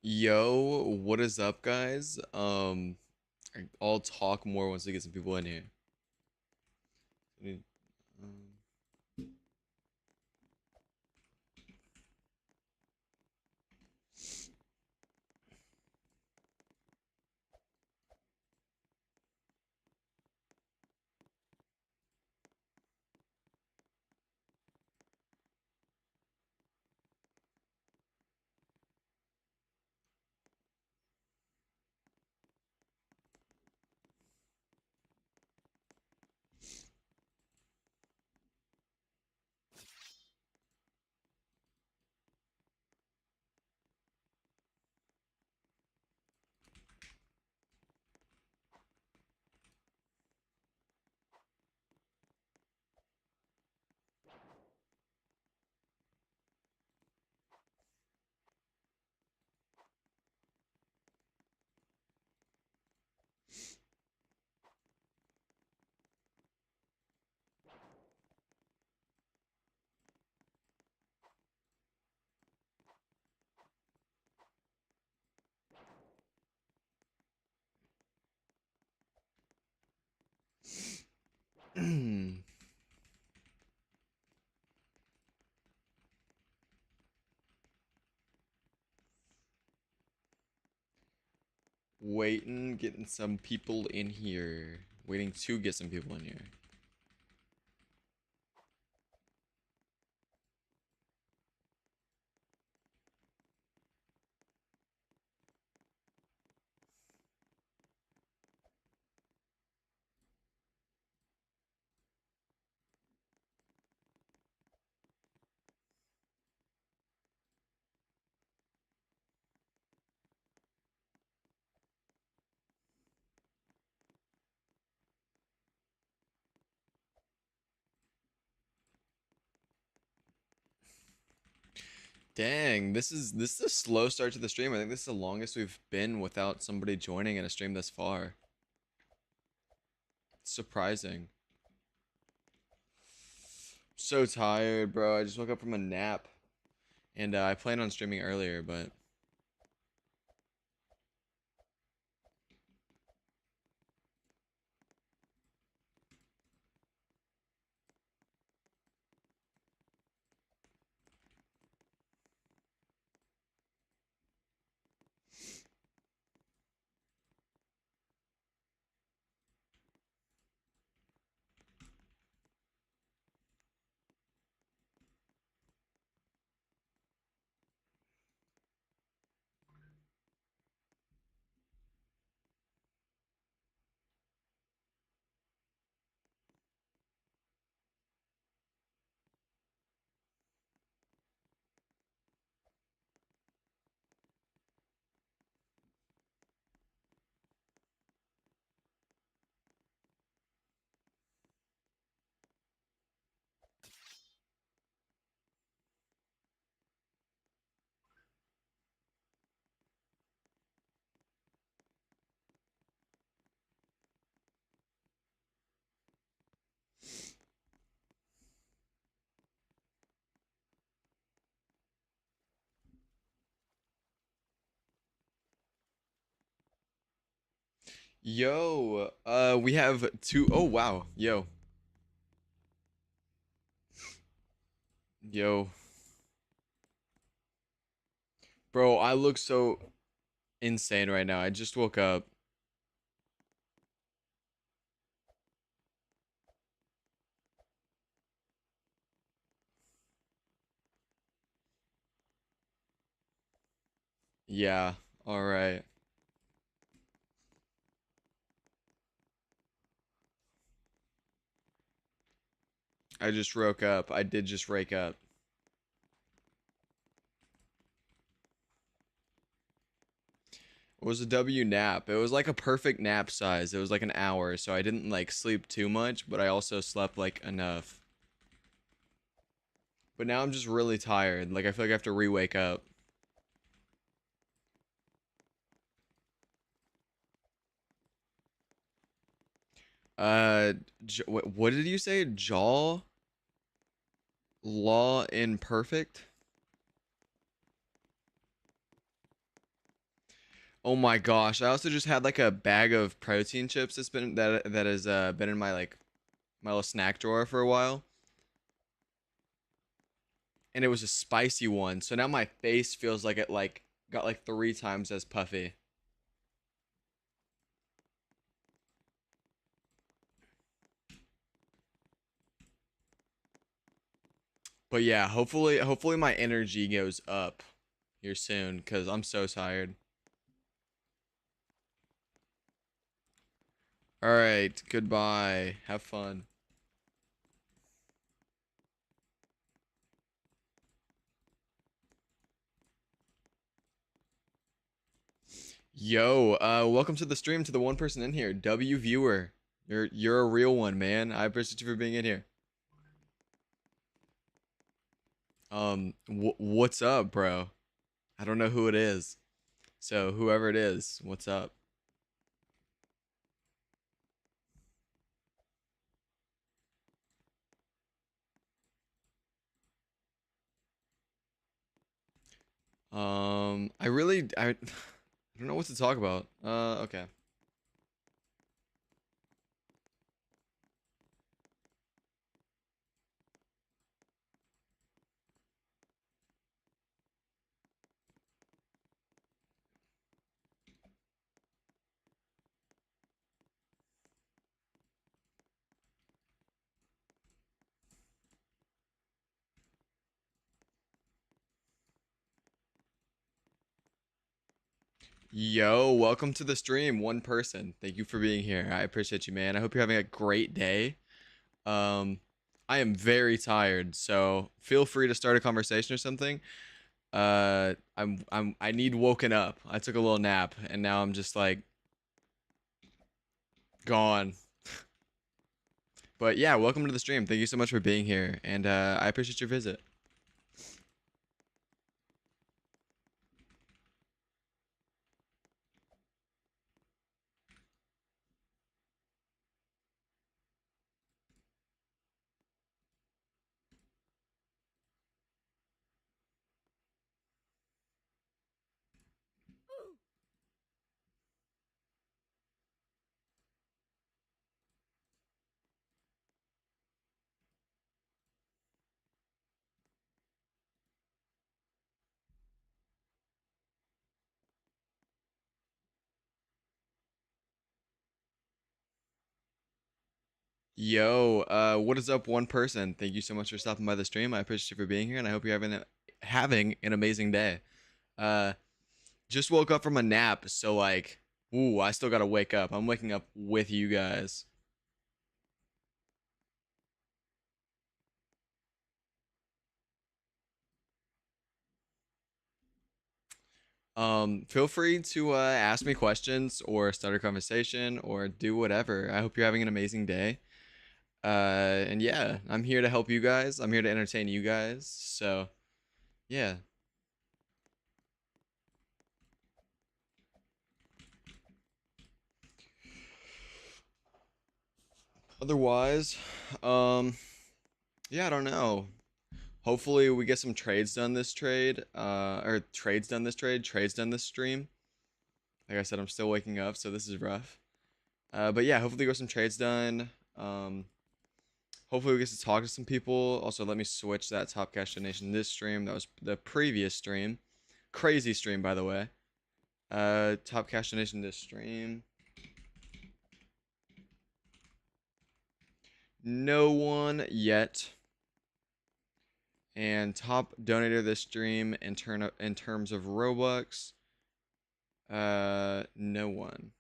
Yo, what is up, guys? I'll talk more once we get some people in here. Um, Waiting, getting some people in here. Waiting to get some people in here. Dang, this is a slow start to the stream. I think this is the longest we've been without somebody joining in a stream this far. It's surprising. So tired, bro. I just woke up from a nap, and I planned on streaming earlier, but yo, we have two. Oh wow, yo, bro, I look so insane right now. I just woke up. Yeah, all right. I just woke up. I did just wake up. It was a W nap. It was like a perfect nap size. It was like an hour, so I didn't like sleep too much, but I also slept like enough. But now I'm just really tired. Like I feel like I have to re-wake up. Uh, what did you say? Jaw law imperfect? Oh my gosh! I also just had like a bag of protein chips that has been in my like my little snack drawer for a while, and it was a spicy one. So now my face feels like it like got like 3 times as puffy. But yeah, hopefully my energy goes up here soon because I'm so tired. All right, goodbye. Have fun. Yo, welcome to the stream to the one person in here, W viewer. You're a real one, man. I appreciate you for being in here. What's up, bro? I don't know who it is. So whoever it is, what's up? I I don't know what to talk about. Okay. Yo, welcome to the stream, one person. Thank you for being here. I appreciate you, man. I hope you're having a great day. Um, I am very tired, so feel free to start a conversation or something. I need woken up. I took a little nap, and now I'm just like gone. But yeah, welcome to the stream. Thank you so much for being here, and I appreciate your visit. Yo, what is up, one person? Thank you so much for stopping by the stream. I appreciate you for being here, and I hope you're having an amazing day. Uh, just woke up from a nap, so like, ooh, I still gotta wake up. I'm waking up with you guys. Feel free to ask me questions or start a conversation or do whatever. I hope you're having an amazing day. And yeah, I'm here to help you guys. I'm here to entertain you guys. So yeah. Otherwise, um, yeah, I don't know. Hopefully we get some trades done this trade. Or trades done this trade. Trades done this stream. Like I said, I'm still waking up, so this is rough. But yeah, hopefully we get some trades done. Hopefully we get to talk to some people. Also, let me switch that top cash donation this stream. That was the previous stream. Crazy stream, by the way. Top cash donation this stream. No one yet. And top donator this stream in terms of Robux. No one.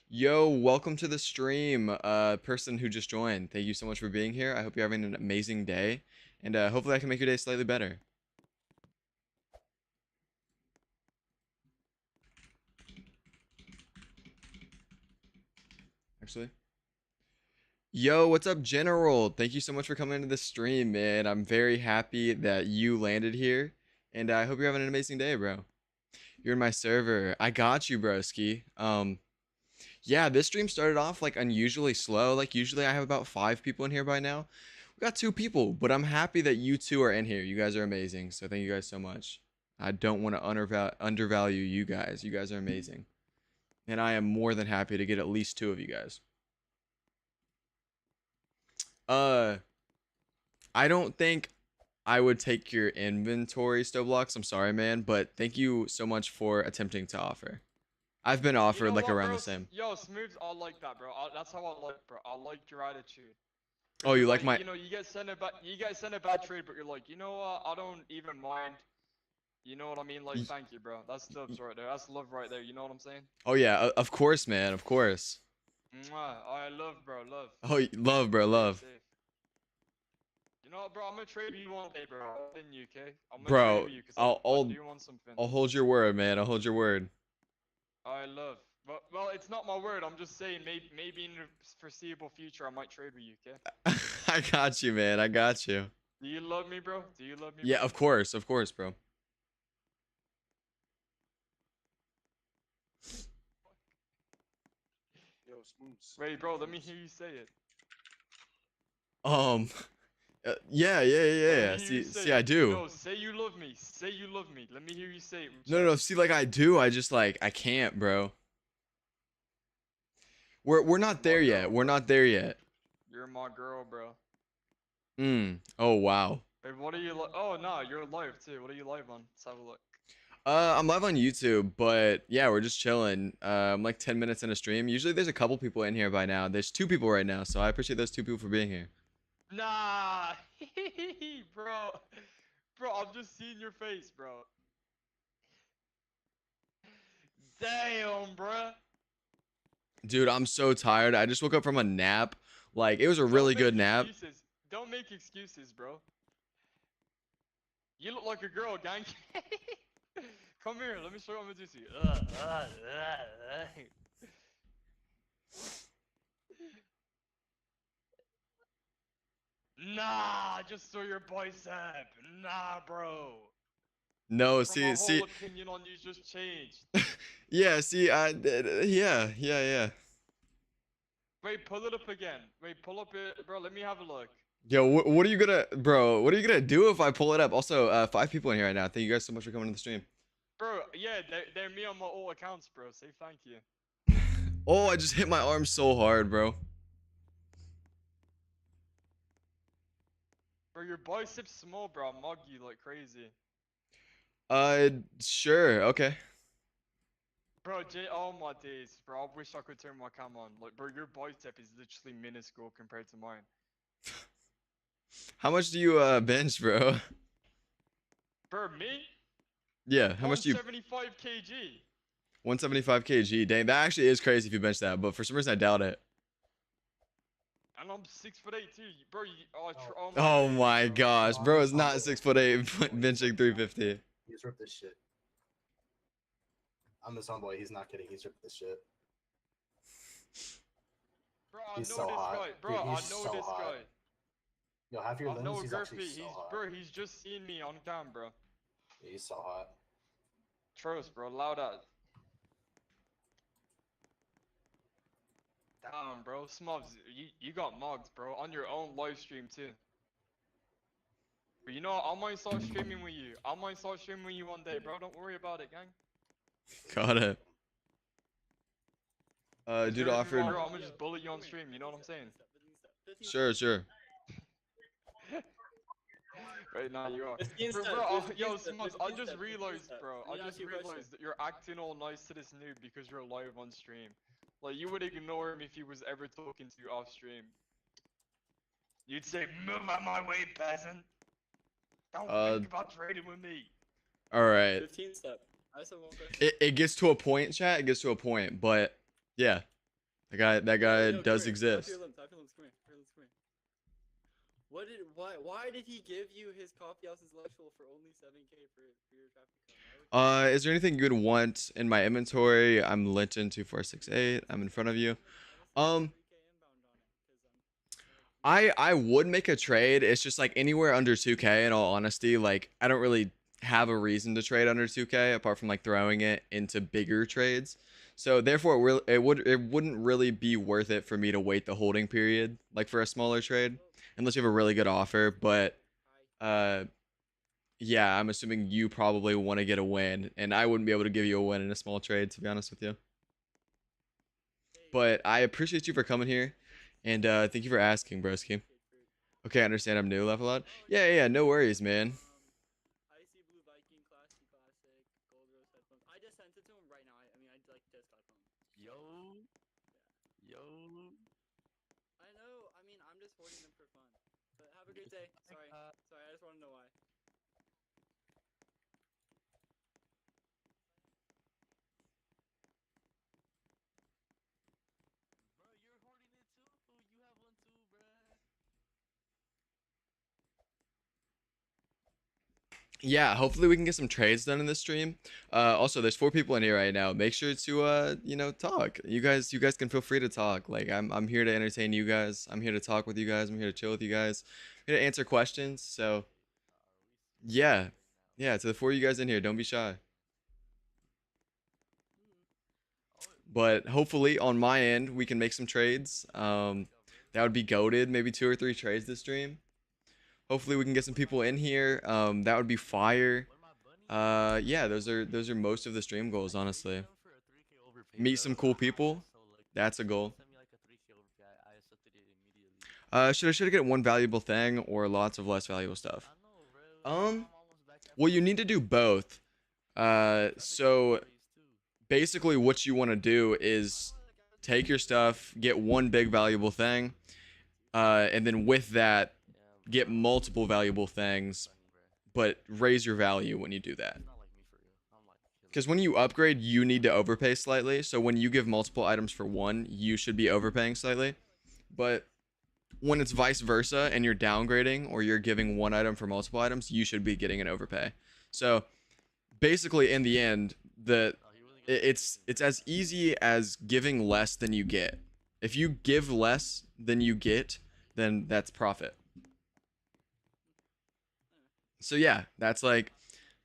Yo, welcome to the stream, person who just joined. Thank you so much for being here. I hope you're having an amazing day, and hopefully I can make your day slightly better. Actually. Yo, what's up, General? Thank you so much for coming into the stream, man. I'm very happy that you landed here, and I hope you're having an amazing day, bro. You're in my server. I got you, broski. Yeah, this stream started off like unusually slow. Like usually I have about 5 people in here by now. We got two people, but I'm happy that you two are in here. You guys are amazing. So thank you guys so much. I don't want to undervalue you guys. You guys are amazing. And I am more than happy to get at least two of you guys. Uh, I don't think I would take your inventory, Stoblocks. I'm sorry, man, but thank you so much for attempting to offer. I've been You offered know like what, around bro? the same. Yo, Smooths, I like that, bro. That's how I like, bro. I like your attitude. Oh, Cause you you're like like, my? you know, you get sent a bad trade, but you're like, you know what? I don't even mind. You know what I mean? Like, y- thank you, bro. That's dubs right there. That's love right there. You know what I'm saying? Oh yeah, of course, man, of course. Mwah. I love, bro. Love. Oh, love, bro, Safe, love, safe. You know what, bro? I'm gonna trade with you one day, bro. In you, okay? I'm gonna trade bro. with you because I'll I I'll do want something. I'll hold your word, man. I'll hold your word. I love. Well, it's not my word. I'm just saying, maybe in the foreseeable future, I might trade with you, okay? I got you, man. I got you. Do you love me, bro? Do you love me, Yeah, bro? of course, bro. Yo, Smooths. Wait, bro. Let me hear you say it. Um, yeah, yeah, yeah, Let yeah. me hear you See, say I it. do. No, say you love me. Say you love me. Let me hear you say it. With No, no, no. chest. See, like I do. I just like I can't, bro. We're You're not my there girl, yet. We're bro. not there yet. You're my girl, bro. Oh wow. Wait, what are you like? Oh no, you're live too. What are you live on? Let's have a look. I'm live on YouTube, but yeah, we're just chilling. I'm like 10 minutes in a stream. Usually there's a couple people in here by now. There's two people right now, so I appreciate those two people for being here. Nah, bro, bro. I'm just seeing your face, bro. Damn, bro. Dude, I'm so tired. I just woke up from a nap. Like it was a Don't really make good nap. excuses. Don't make excuses, bro. You look like a girl, gang. Come here. Let me show you what I'm gonna do to you. Nah, I just saw your bicep. Nah, bro. No, Bro, my see, whole opinion on you just changed. yeah, see, yeah, yeah, yeah. Wait, pull it up again. Wait, pull up it, bro. Let me have a look. Yo, what are you gonna, bro? What are you gonna do if I pull it up? Also, five people in here right now. Thank you guys so much for coming to the stream. Bro, yeah, they're me on my old accounts, bro. Say thank you. Oh, I just hit my arm so hard, bro. Bro, your biceps small, bro. I mug you like crazy. Sure, okay. Bro, oh my days, bro. I wish I could turn my cam on. Like, bro, your bicep is literally minuscule compared to mine. How much do you bench, bro? Bro, me? Yeah, how much do you? 175 kg. 175 kg. Dang, that actually is crazy if you bench that, but for some reason I doubt it. And I'm 6'8" too, bro. Oh my days, bro. gosh, bro is not 6'8", benching 350. He's ripped this shit. I'm this homeboy. He's not kidding. He's ripped this shit. Bro, I know He's this so hot. guy. Bro, Dude, I he's know so this hot. guy. Yo, half your I know limbs. He's actually Gurpy. so hot. Bro, he's just seen me on cam, bro. Yeah, he's so hot. Trust, bro. Loud as. Damn, bro. Smubs, you got mugged, bro. On your own live stream, too. But you know what? I might start streaming with you. I might start streaming with you one day, bro. Don't worry about it, gang. Got it. Dude You're gonna be my offered. girl, I'm gonna just bully you on stream, you know what I'm saying? Sure, sure. Right now, you are. Yo, Smuts, I just realized, bro. I just realized that you're acting all nice to this noob because you're live on stream. Like, you would ignore him if he was ever talking to you off stream. You'd say, move out my way, peasant. Don't think about trading with me. All right. 15 step. I just have one question. It gets to a point, chat. It gets to a point, but yeah, that guy Yo, does come here. exist. Tap your limbs. Come here. Why did he give you his coffee house intellectual for only 7K for your traffic cone? Is there anything you would want in my inventory? I'm Linton 2468. I'm in front of you. I would make a trade. It's just like anywhere under 2K. In all honesty, like I don't really have a reason to trade under 2K apart from like throwing it into bigger trades. So therefore, it wouldn't really be worth it for me to wait the holding period like for a smaller trade. unless you have a really good offer. But yeah, I'm assuming you probably want to get a win, and I wouldn't be able to give you a win in a small trade, to be honest with you. But I appreciate you for coming here, and thank you for asking, broski. Okay, I understand I'm new, laugh a lot. Yeah, no worries, man. Icy Blue Viking Classic, Gold Rose headphones. I just sent it to him right now. I mean, I like just got them. Yo. Yo. I know. I mean, I'm just hoarding them for fun. But have a great day. Sorry. Sorry, I just want to know why. Bro, you're hoarding it too? You have one too, bruh. Yeah, hopefully we can get some trades done in this stream. Also, there's 4 people in here right now. Make sure to talk. You guys can feel free to talk. Like I'm here to entertain you guys. I'm here to talk with you guys. I'm here to chill with you guys. I'm here to answer questions. So yeah, yeah. To the 4 of you guys in here, don't be shy. But hopefully on my end we can make some trades. That would be goated. Maybe 2 or 3 trades this stream. Hopefully we can get some people in here. That would be fire. Yeah, those are most of the stream goals, honestly. Meet some cool people. That's a goal. Should I get one valuable thing or lots of less valuable stuff? Well, you need to do both. So basically what you want to do is take your stuff, get one big valuable thing, and then with that get multiple valuable things, but raise your value when you do that. Because when you upgrade, you need to overpay slightly. So when you give multiple items for one, you should be overpaying slightly. But when it's vice versa and you're downgrading or you're giving one item for multiple items, you should be getting an overpay. So basically, in the end, it's as easy as giving less than you get. If you give less than you get, then that's profit. So yeah, that's like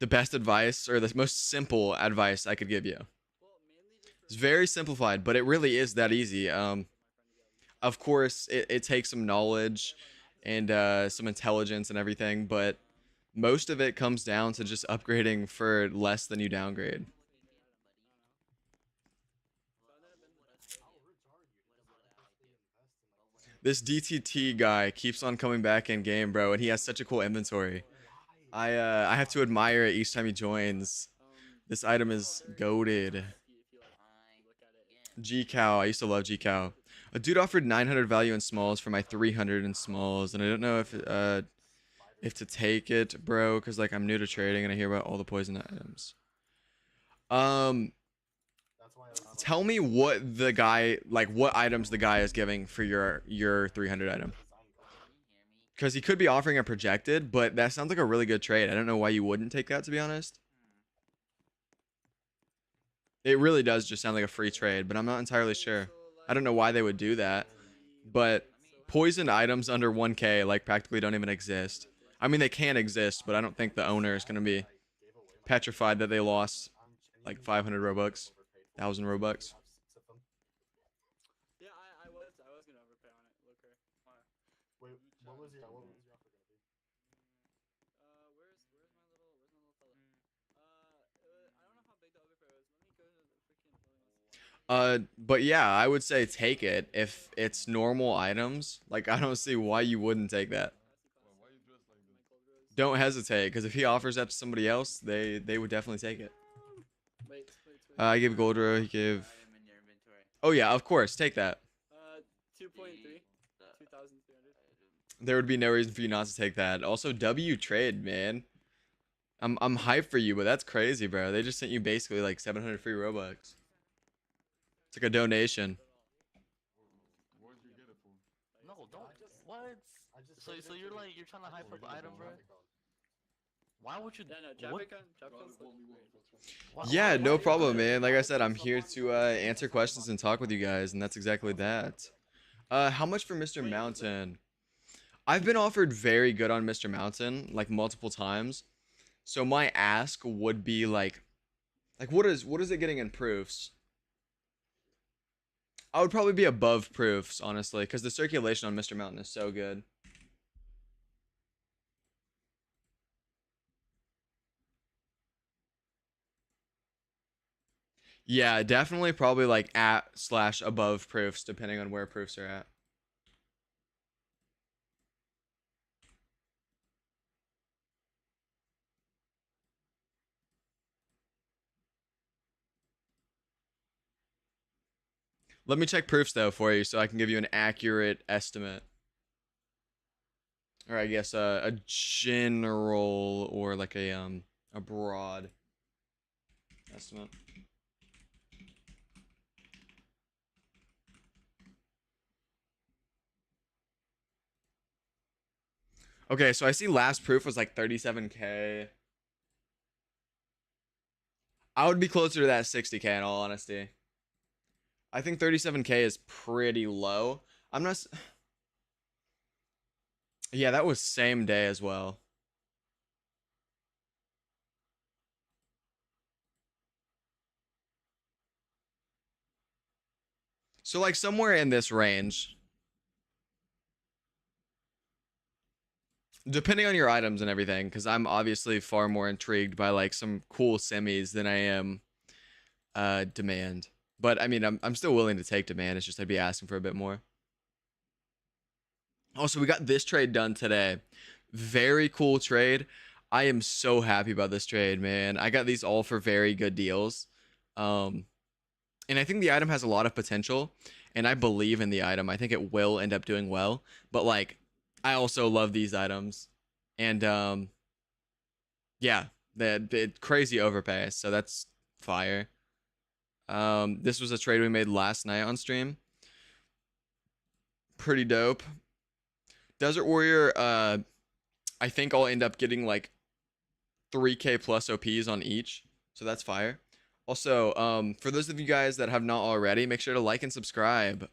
the best advice or the most simple advice I could give you. It's very simplified, but it really is that easy. Of course, it takes some knowledge and some intelligence and everything, but most of it comes down to just upgrading for less than you downgrade. This DTT guy keeps on coming back in game, bro, and he has such a cool inventory. I have to admire it each time he joins. This item is goated. G-Cow. I used to love G-Cow. A dude offered 900 value in smalls for my 300 in smalls, and I don't know if to take it, bro, because like I'm new to trading and I hear about all the poison items. Tell me what the guy, like what items the guy is giving for your 300 item. Because he could be offering a projected, but that sounds like a really good trade. I don't know why you wouldn't take that, to be honest. It really does just sound like a free trade, but I'm not entirely sure. I don't know why they would do that. But poisoned items under 1k like practically don't even exist. I mean, they can exist, but I don't think the owner is going to be petrified that they lost like 500 Robux, 1,000 Robux. Yeah, I was gonna overpay on it. Look here. Wait, what was your offer gonna be? Where's my little fella? I don't know how big the overpay was. Let me go to the freaking. But yeah, I would say take it if it's normal items. Like I don't see why you wouldn't take that. Don't hesitate, because if he offers that to somebody else, they would definitely take it. Wait. I give Goldro. He gave. Oh yeah, of course, take that. 2.3. 2,300. There would be no reason for you not to take that. Also, W trade, man. I'm hyped for you, but that's crazy, bro. They just sent you basically like 700 free Robux. It's like a donation. No, don't. What? So you're trying to hype up the item, bro? Why would you? No, What? Yeah, no problem, man. Like I said, I'm here to answer questions and talk with you guys, and that's exactly that. How much for Mr. Mountain? I've been offered very good on Mr. Mountain, like multiple times. So my ask would be like what is it getting in proofs? I would probably be above proofs, honestly, because the circulation on Mr. Mountain is so good. Yeah, definitely probably like at/above proofs, depending on where proofs are at. Let me check proofs though for you so I can give you an accurate estimate. Or I guess a general or like a broad estimate. Okay, so I see last proof was like 37K. I would be closer to that 60K in all honesty. I think 37K is pretty low. I'm not. Yeah, that was same day as well. So like somewhere in this range, depending on your items and everything, because I'm obviously far more intrigued by like some cool semis than I am demand. But I mean, I'm still willing to take demand. It's just I'd be asking for a bit more. Also, we got this trade done today. Very cool trade. I am so happy about this trade, man. I got these all for very good deals. Um, and I think the item has a lot of potential, and I believe in the item. I think it will end up doing well. But like, I also love these items, and yeah, the crazy overpay. So that's fire. This was a trade we made last night on stream. Pretty dope. Desert Warrior, I think I'll end up getting like 3K plus OPs on each. So that's fire. Also, for those of you guys that have not already, make sure to like and subscribe.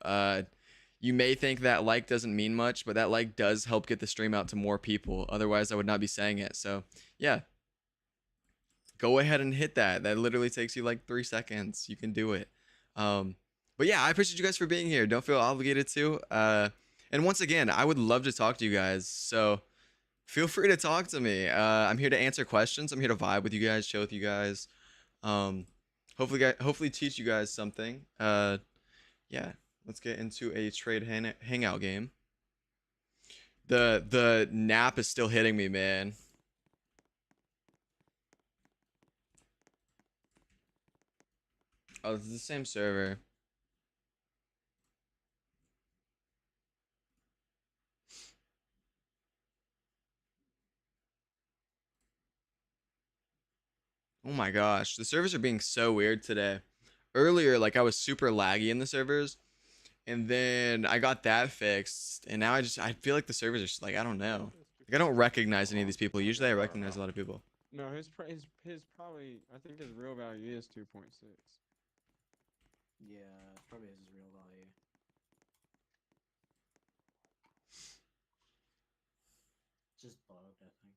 You may think that like doesn't mean much, but that like does help get the stream out to more people. Otherwise, I would not be saying it. So, yeah. Go ahead and hit that. That literally takes you like 3 seconds. You can do it. But yeah, I appreciate you guys for being here. Don't feel obligated to. And once again, I would love to talk to you guys. So feel free to talk to me. I'm here to answer questions. I'm here to vibe with you guys, chill with you guys. Hopefully teach you guys something. Yeah, let's get into a trade hangout game. The nap is still hitting me, man. Oh, this is the same server. Oh my gosh, the servers are being so weird today. Earlier, like I was super laggy in the servers, and then I got that fixed, and now I feel like the servers are just like I don't know. Like I don't recognize any of these people. Usually I recognize a lot of people. No, his probably I think his real value is 2.6. Yeah, probably is his real value. Just bugged, I think.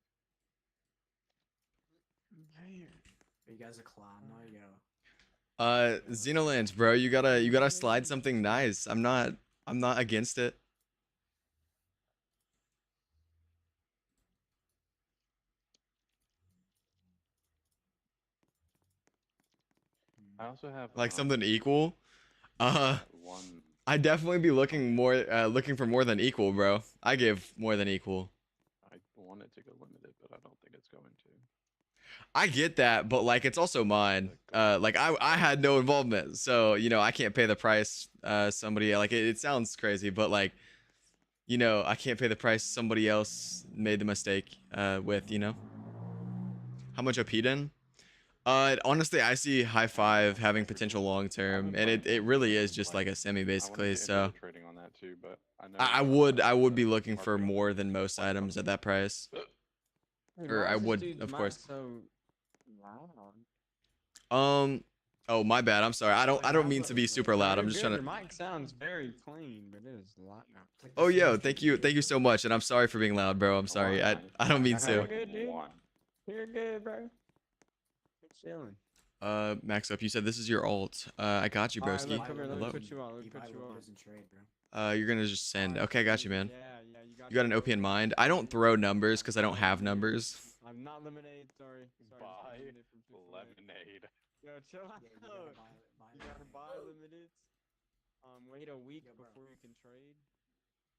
Are you guys a clan now? Yo. Xenoland, bro, you gotta slide something nice. I'm not against it. I also have Like something equal. one. I'd definitely be looking for more than equal, bro. I give more than equal. I wanted to go limited, but I don't think it's going to. I get that, but like it's also mine. Like I had no involvement, so you know I can't pay the price. Somebody like it sounds crazy, but like you know I can't pay the price somebody else made the mistake with. You know how much OP in? Honestly, I see high five having potential long term, and it really is just like a semi basically. So Trading on that too, but I would be looking for more than most items at that price. Or I would, of course. So Oh my bad. I'm sorry. I don't mean to be super loud. I'm just trying to. Your mic sounds very clean, but it is loud now. Oh yo, thank you so much, and I'm sorry for being loud, bro. I'm sorry. I don't mean You're to. good, dude. You're good, bro. Good chilling. Max up. You said this is your alt. I got you, Alright, broski. look, come here, let me Hello. put you on. Let me You buy put you on. Robux and trade, bro. You're gonna just send. Okay, I got you, man. Yeah, You got an OP in mind. I don't throw numbers because I don't have numbers. I'm not lemonade. Sorry. buy limited from Chick-fil-A. lemonade. Yo, chill out. Yeah, you gotta buy You gotta buy limited. limited. Wait a week Yeah, bro. before you can trade,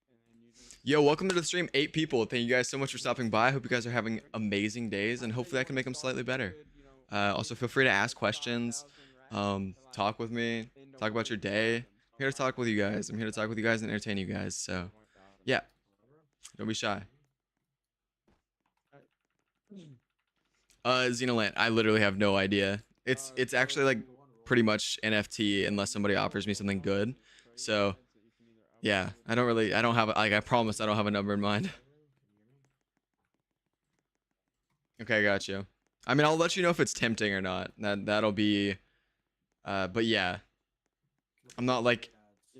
and then you just. Yo, welcome to the stream. 8 people. Thank you guys so much for stopping by. I hope you guys are having amazing days, and hopefully I can make them slightly better. Also, feel free to ask questions. Talk with me. Talk about your day. I'm here to talk with you guys. I'm here to talk with you guys and entertain you guys. So, yeah, don't be shy. Xenolant, I literally have no idea. It's actually like pretty much NFT unless somebody offers me something good. So, yeah, I don't have like I promise I don't have a number in mind. Okay, got you. I mean, I'll let you know if it's tempting or not. That'll be but yeah, I'm not like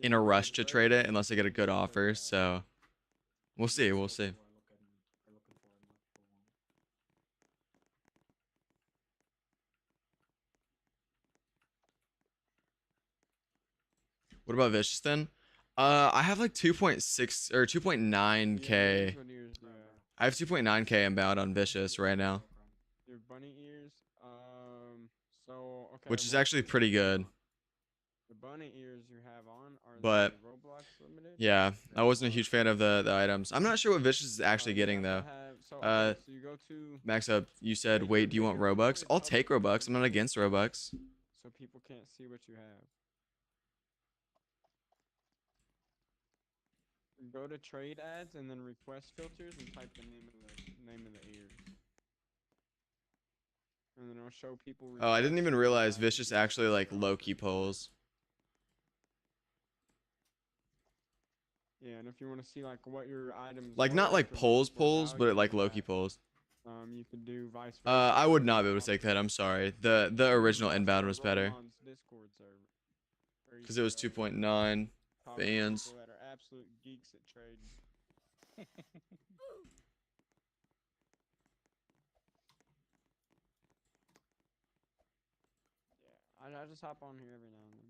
in a rush to trade it unless I get a good offer, so we'll see, we'll see. What about Vicious then? I have like 2.6 or 2.9k. I have 2.9k inbound on Vicious right now, Your bunny ears. So okay. which is actually pretty good. The bunny ears you have on are But the Roblox limited. yeah, I wasn't a huge fan of the items. I'm not sure what Vicious is actually getting though. So you go to. Max up, you said, wait, do you want Robux? I'll take Robux. I'm not against Robux. So people can't see what you have. Go to trade ads and then request filters and type the name of the ears. And then it'll show people. Oh, I didn't even realize Vicious actually like low-key polls. Yeah, and if you want to see like what your items Like not like for polls, value, but like low-key polls. you could do vice versa. I would not be able to take that. I'm sorry. The original inbound was better Discord server. because it was 2.9 fans. People that are absolute geeks at trading. Yeah, I just hop on here every now and then.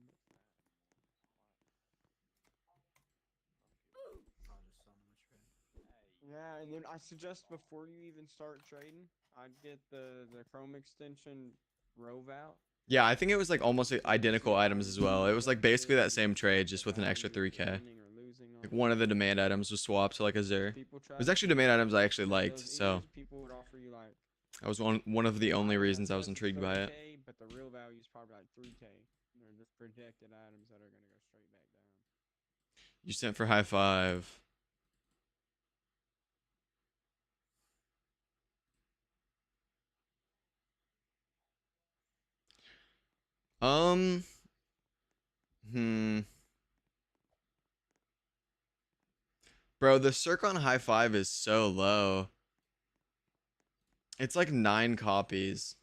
Yeah, and then I suggest before you even start trading, I'd get the Chrome extension Rovout. Yeah, I think it was like almost identical items as well. It was like basically that same trade, just with an extra 3k. Like one of the demand items was swapped to like a Zer. It was actually demand items I actually liked, so that was one of the only reasons I was intrigued by it. But the real value is probably like 3k. They're just projected items that are gonna go straight back down. You sent for high five. Hmm. Bro, the Circon high five is so low. It's like 9 copies.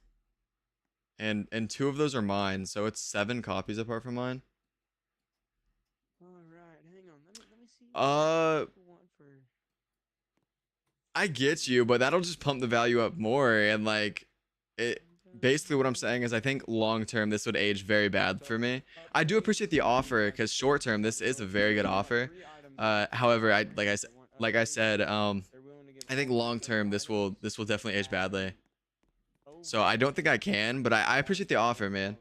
And 2 of those are mine, so it's 7 copies apart from mine. Alright, hang on. Let me see what people want for. I get you, but that'll just pump the value up more, and like it basically what I'm saying is I think long term this would age very bad for me. I do appreciate the offer because short term this is a very good offer. However, like I said, I think long term this will definitely age badly. So I don't think I can, but I appreciate the offer, man.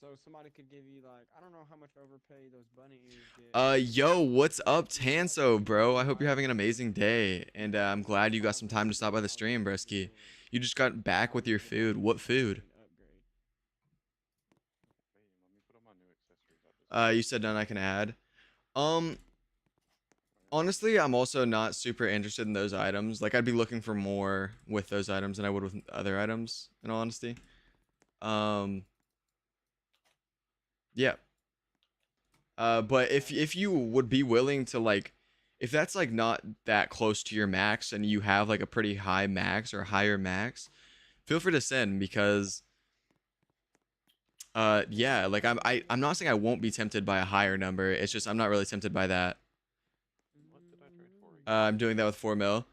So somebody could give you like, I don't know how much overpay those bunny ears get. Yo, what's up, Tanso, bro? I hope you're having an amazing day, and I'm glad you got some time to stop by the stream, Bresky. You just got back with your food. What food? You said none I can add. Honestly, I'm also not super interested in those items. Like, I'd be looking for more with those items than I would with other items, in all honesty. Yeah. But if you would be willing to like, if that's like not that close to your max and you have like a pretty high max or higher max, feel free to send because yeah, like I'm not saying I won't be tempted by a higher number. It's just I'm not really tempted by that. I'm doing that with 4 mil.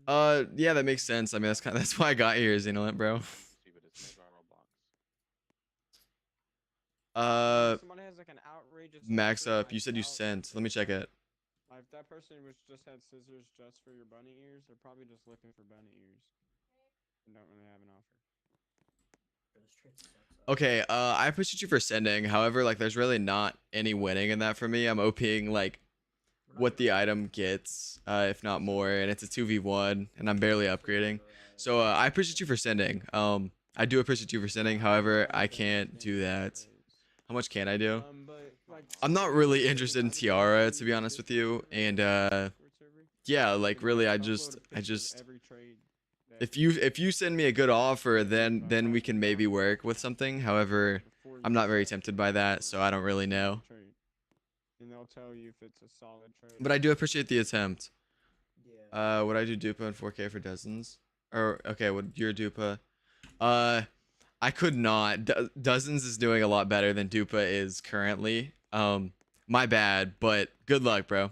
Yeah, that makes sense. I mean, that's why I got here, Xenolant, bro. Somebody has like an outrageous Max offer, up. You said you sent. Let me check it. If that person was just had scissors just for your bunny ears, they're probably just looking for bunny ears and don't really have an offer. Okay, I appreciate you for sending. However, like, there's really not any winning in that for me. I'm OPing like what the item gets, if not more, and it's a 2v1, and I'm barely upgrading. So I appreciate you for sending. I do appreciate you for sending. However, I can't do that. How much can I do? But like, I'm not really interested in Tiara, to be honest with you, and yeah, like really, I just every trade. if you send me a good offer, then we can maybe work with something. However, I'm not very tempted by that, so I don't really know. And they'll tell you if it's a solid trade. But I do appreciate the attempt. Would I do dupa in 4K for dozens? Or okay, would your dupa? I could not. Dozens is doing a lot better than dupa is currently. My bad, but good luck, bro.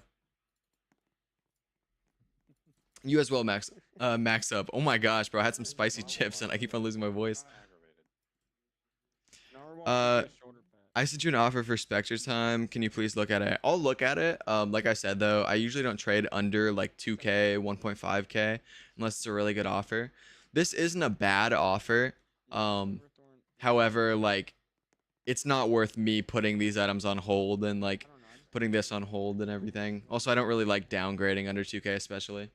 You as well, Max. Max up. Oh my gosh, bro. I had some spicy chips and I keep on losing my voice. I sent you an offer for Spectre time. Can you please look at it? I'll look at it. Like I said though, I usually don't trade under like 2K, 1.5K unless it's a really good offer. This isn't a bad offer. However, like it's not worth me putting these items on hold and like putting this on hold and everything. Also, I don't really like downgrading under 2K especially.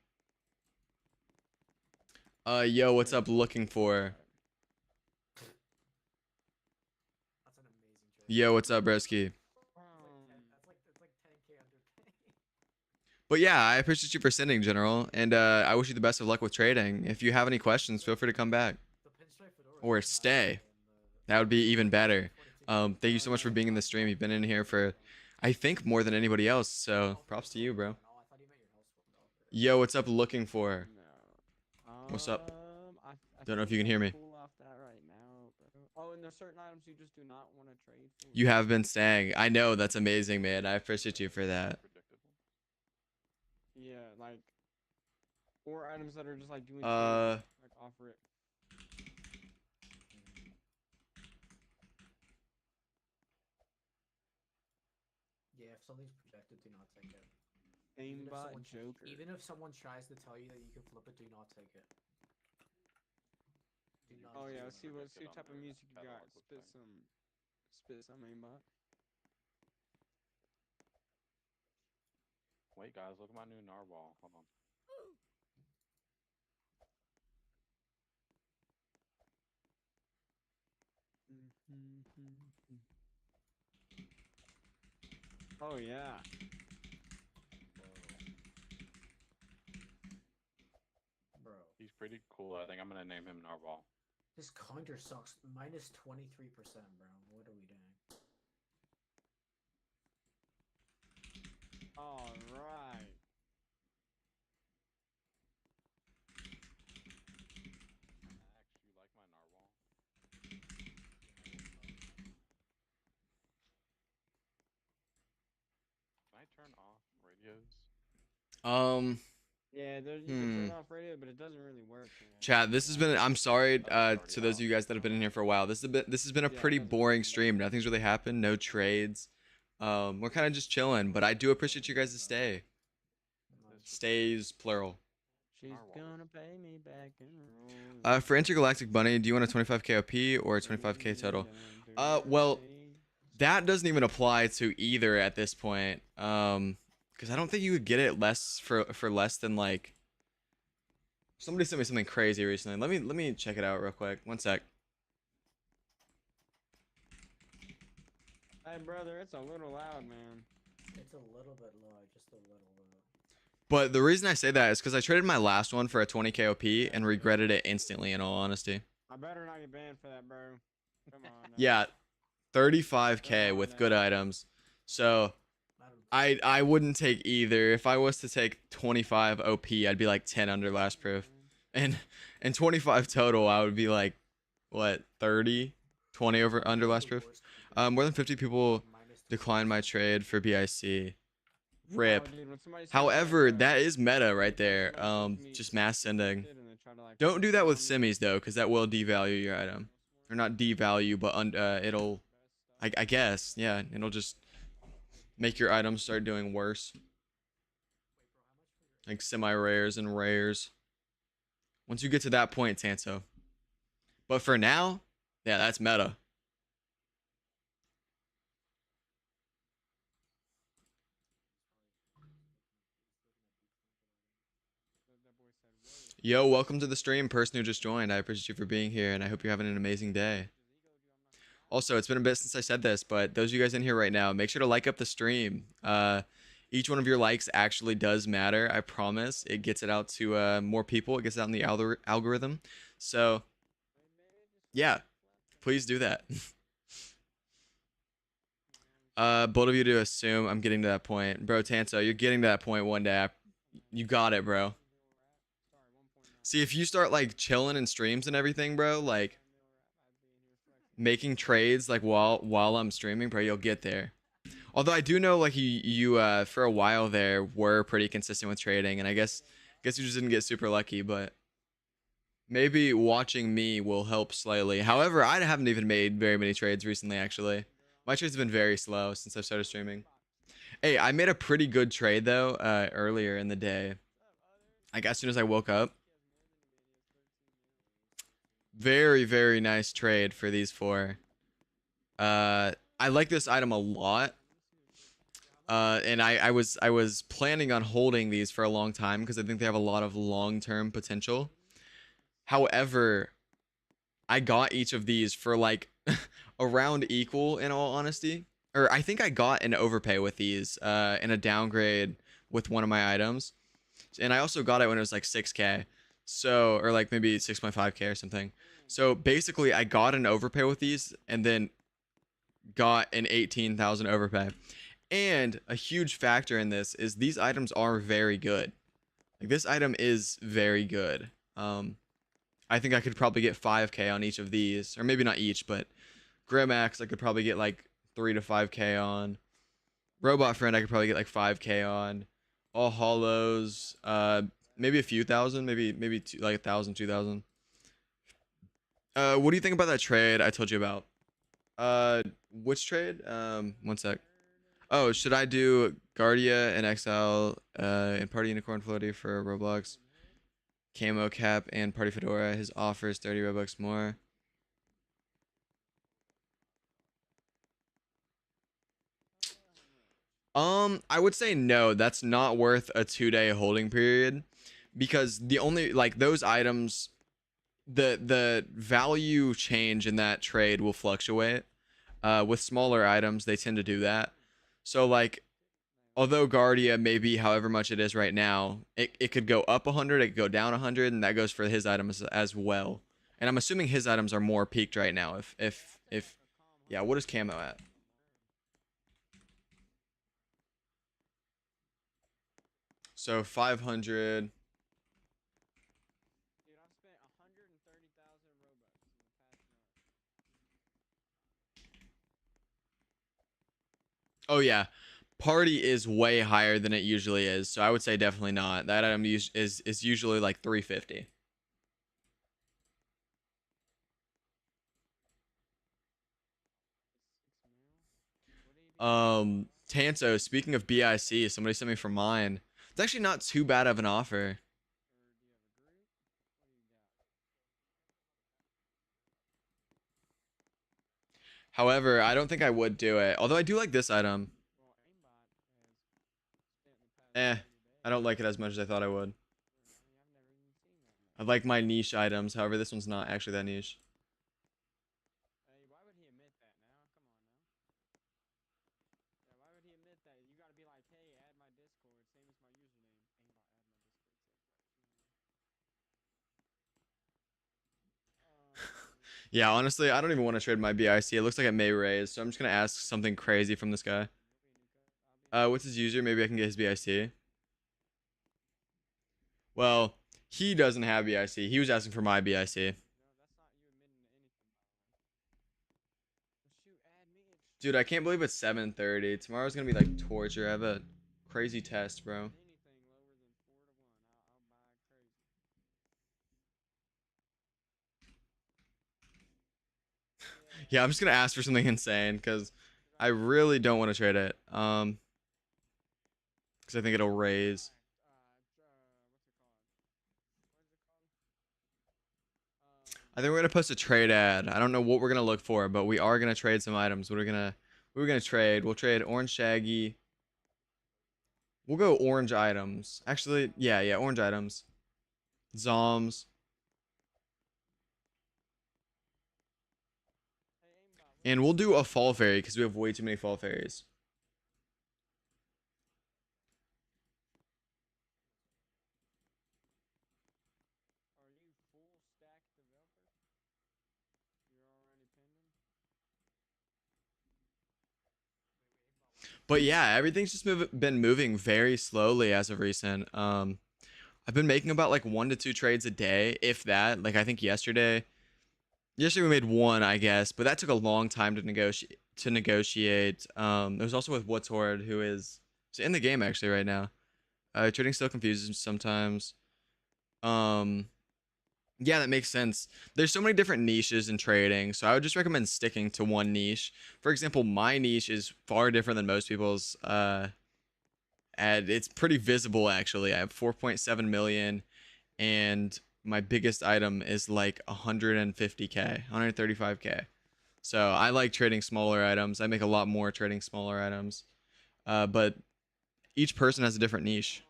Yo, what's up? Looking for? Yo, what's up, broski? But yeah, I appreciate you for sending, General, and I wish you the best of luck with trading. If you have any questions, feel free to come back or stay. That would be even better. Thank you so much for being in the stream. You've been in here for, I think, more than anybody else. So props to you, bro. Yo, what's up? Looking for? What's up? Don't know if you can hear me. Oh, and there's certain items you just do not want to trade for. You have been staying. I know, that's amazing, man. I appreciate you for that. Yeah, like, or items that are just like doing Uh, like offer it. Yeah, if something's projected, do not take it. Aimbot Joker. Even if someone tries to tell you that you can flip it, do not take it. Oh yeah, let's see what type of music you got. Spit some aimbot. Wait, guys, look at my new narwhal. Hold on. Oh yeah. Bro. He's pretty cool. I think I'm gonna name him Narwhal. This counter sucks. Minus 23%, bro. What are we doing? All right. Max, you like my Narwhal? Can I turn off radios? Yeah, you can turn off radio, but it doesn't really work. Chat, this has been, I'm sorry to those of you guys that have been in here for a while. This has been a pretty boring stream. Nothing's really happened. No trades. We're kind of just chilling, but I do appreciate you guys' stay. Stays plural. She's gonna pay me back in For Intergalactic Bunny, do you want a 25k OP or a 25k total? Well, that doesn't even apply to either at this point. Because I don't think you would get it less for less than like. Somebody sent me something crazy recently. Let me check it out real quick. One sec. Hey brother, it's a little loud, man. It's a little bit low, just a little low. But the reason I say that is because I traded my last one for a 20k OP and regretted it instantly. In all honesty. I better not get banned for that, bro. Come on. Now. Yeah, 35k with good items. So I wouldn't take either. If I was to take 25 OP, I'd be like 10 under last proof. And 25 total, I would be like what, 30, 20 over under last proof. More than 50 people declined my trade for BIC. Rip. However, that is meta right there. Just mass sending. Don't do that with simmies though, because that will devalue your item. Or not devalue, but it'll, I guess, yeah, it'll just make your items start doing worse. Like semi-rares and rares. Once you get to that point, Tanto. But for now, Yeah, that's meta. Yo, welcome to the stream, person who just joined. I appreciate you for being here, and I hope you're having an amazing day. Also, it's been a bit since I said this, but those of you guys in here right now, make sure to like up the stream. Each one of your likes actually does matter. I promise. It gets it out to more people. It gets it out in the algorithm. So, yeah, please do that. Both of you to assume I'm getting to that point, bro. Tanso, you're getting to that point one day. You got it, bro. See, if you start like chilling in streams and everything, bro, like making trades like while I'm streaming, bro, you'll get there. Although I do know like you for a while there were pretty consistent with trading, and I guess you just didn't get super lucky, but maybe watching me will help slightly. However, I haven't even made very many trades recently actually. My trades have been very slow since I've started streaming. Hey, I made a pretty good trade though earlier in the day. Like as soon as I woke up. Very, very nice trade for these four. I like this item a lot. And I was planning on holding these for a long time because I think they have a lot of long-term potential. However, I got each of these for like around equal in all honesty. Or I think I got an overpay with these and a downgrade with one of my items. And I also got it when it was like 6k. So, or like maybe 6.5k or something. So basically I got an overpay with these and then got an 18,000 overpay. And a huge factor in this is these items are very good. Like this item is very good. I think I could probably get 5k on each of these, or maybe not each, but Grimax I could probably get like 3 to 5k on. Robot Friend I could probably get like 5k on. All Hollows, maybe a few thousand, maybe like 1,000, 2,000. What do you think about that trade I told you about? Which trade? One sec. Oh, should I do Guardia and Exile and Party Unicorn Floaty for Roblox? Camo Cap and Party Fedora. His offer is 30 Robux more. I would say no. That's not worth a 2-day holding period because the only like those items, the value change in that trade will fluctuate. With smaller items, they tend to do that. So like although Guardia may be however much it is right now, it could go up 100, it could go down 100, and that goes for his items as well. And I'm assuming his items are more peaked right now. If yeah, what is Camo at? So 500. Dude, I've spent 130,000 Robux in the past month. Oh yeah, Party is way higher than it usually is, so I would say definitely not. That item is usually like 350. Tanso, speaking of BIC, somebody sent me for mine. It's actually not too bad of an offer. However, I don't think I would do it. Although I do like this item. I don't like it as much as I thought I would. I like my niche items. However, this one's not actually that niche. Hey, why would he admit that now? Come on now. Yeah, why would he admit that? You gotta be like, hey, add my Discord, same as my username. Aimbot, add my Discord. Yeah, honestly, I don't even want to trade my BIC. It looks like it may raise, so I'm just gonna ask something crazy from this guy. What's his user? Maybe I can get his BIC. Well, he doesn't have BIC. He was asking for my BIC. Dude, I can't believe it's 7:30. Tomorrow's gonna be like torture. I have a crazy test, bro. Yeah, I'm just gonna ask for something insane because I really don't want to trade it. Because I think it'll raise. I think we're gonna post a trade ad. I don't know what we're gonna look for, but we are gonna trade some items. We're gonna trade. We'll trade orange shaggy. We'll go orange items. Actually, yeah, orange items. Zoms. And we'll do a fall fairy because we have way too many fall fairies. Are you full stack developer? You're already pending? But yeah, everything's just been moving very slowly as of recent. I've been making about like 1 to 2 trades a day, if that. Like I think yesterday we made one, I guess, but that took a long time to negotiate. It was also with What's Horde, who is in the game actually right now. Trading still confuses me sometimes. Um, yeah, that makes sense. There's so many different niches in trading, so I would just recommend sticking to one niche. For example, my niche is far different than most people's. And it's pretty visible actually. I have 4.7 million, and my biggest item is like 150k, 135k. So I like trading smaller items. I make a lot more trading smaller items. But each person has a different niche.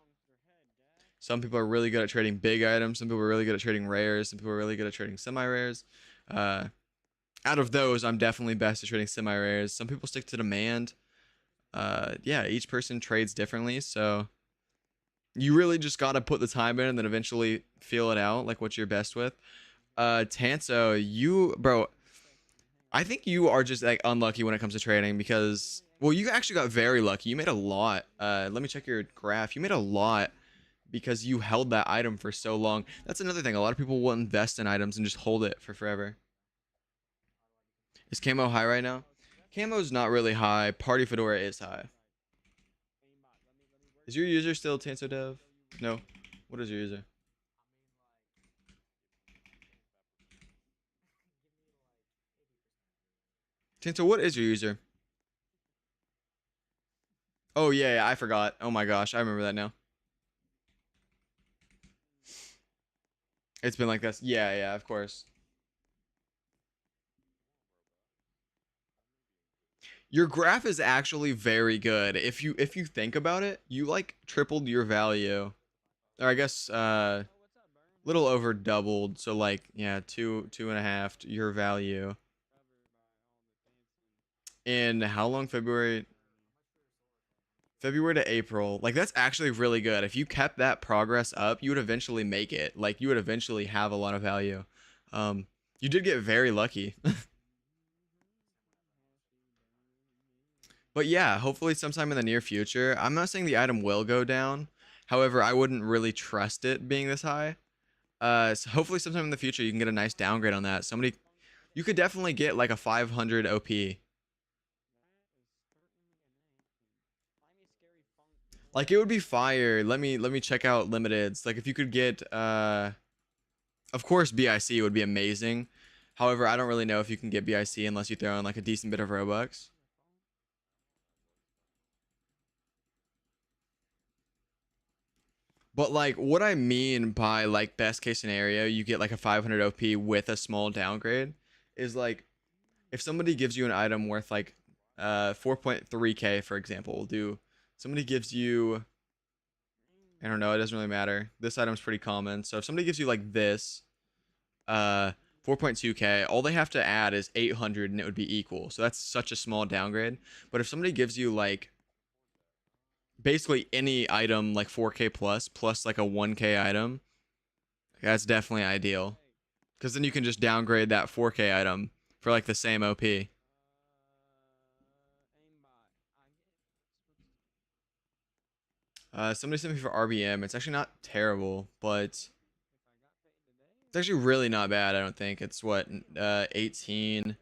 Some people are really good at trading big items. Some people are really good at trading rares. Some people are really good at trading semi-rares. Uh, Out of those, I'm definitely best at trading semi-rares. Some people stick to demand. Yeah, each person trades differently. So you really just got to put the time in and then eventually feel it out, like what you're best with. Tanso, bro, I think you are just like unlucky when it comes to trading because, well, you actually got very lucky. You made a lot. Let me check your graph. You made a lot because you held that item for so long. That's another thing. A lot of people will invest in items and just hold it for forever. Is camo high right now? Camo's not really high. Party fedora is high. Is your user still Tanso Dev? No. What is your user? Tanso, what is your user? Oh yeah, I forgot. Oh my gosh, I remember that now. It's been like this. Yeah, of course. Your graph is actually very good. If you think about it, you like tripled your value. Or I guess little over doubled. So like yeah, two and a half your value. In how long? February to April. Like that's actually really good. If you kept that progress up, you would eventually make it. Like you would eventually have a lot of value. You did get very lucky. But yeah, hopefully sometime in the near future. I'm not saying the item will go down. However, I wouldn't really trust it being this high. So hopefully sometime in the future you can get a nice downgrade on that. You could definitely get like a 500 OP. Like it would be fire. Let me check out limiteds. Like if you could get of course BIC would be amazing. However, I don't really know if you can get BIC unless you throw in like a decent bit of Robux. But like what I mean by like best case scenario, you get like a 500 OP with a small downgrade is like if somebody gives you an item worth like 4.3k for example, we'll do somebody gives you I don't know, it doesn't really matter. This item's pretty common. So if somebody gives you like this 4.2k, all they have to add is 800 and it would be equal. So that's such a small downgrade. But if somebody gives you like basically any item like 4k plus like a 1k item, that's definitely ideal because then you can just downgrade that 4k item for like the same op. Somebody sent me for RBM. It's actually not terrible, but it's actually really not bad. I don't think it's what 18.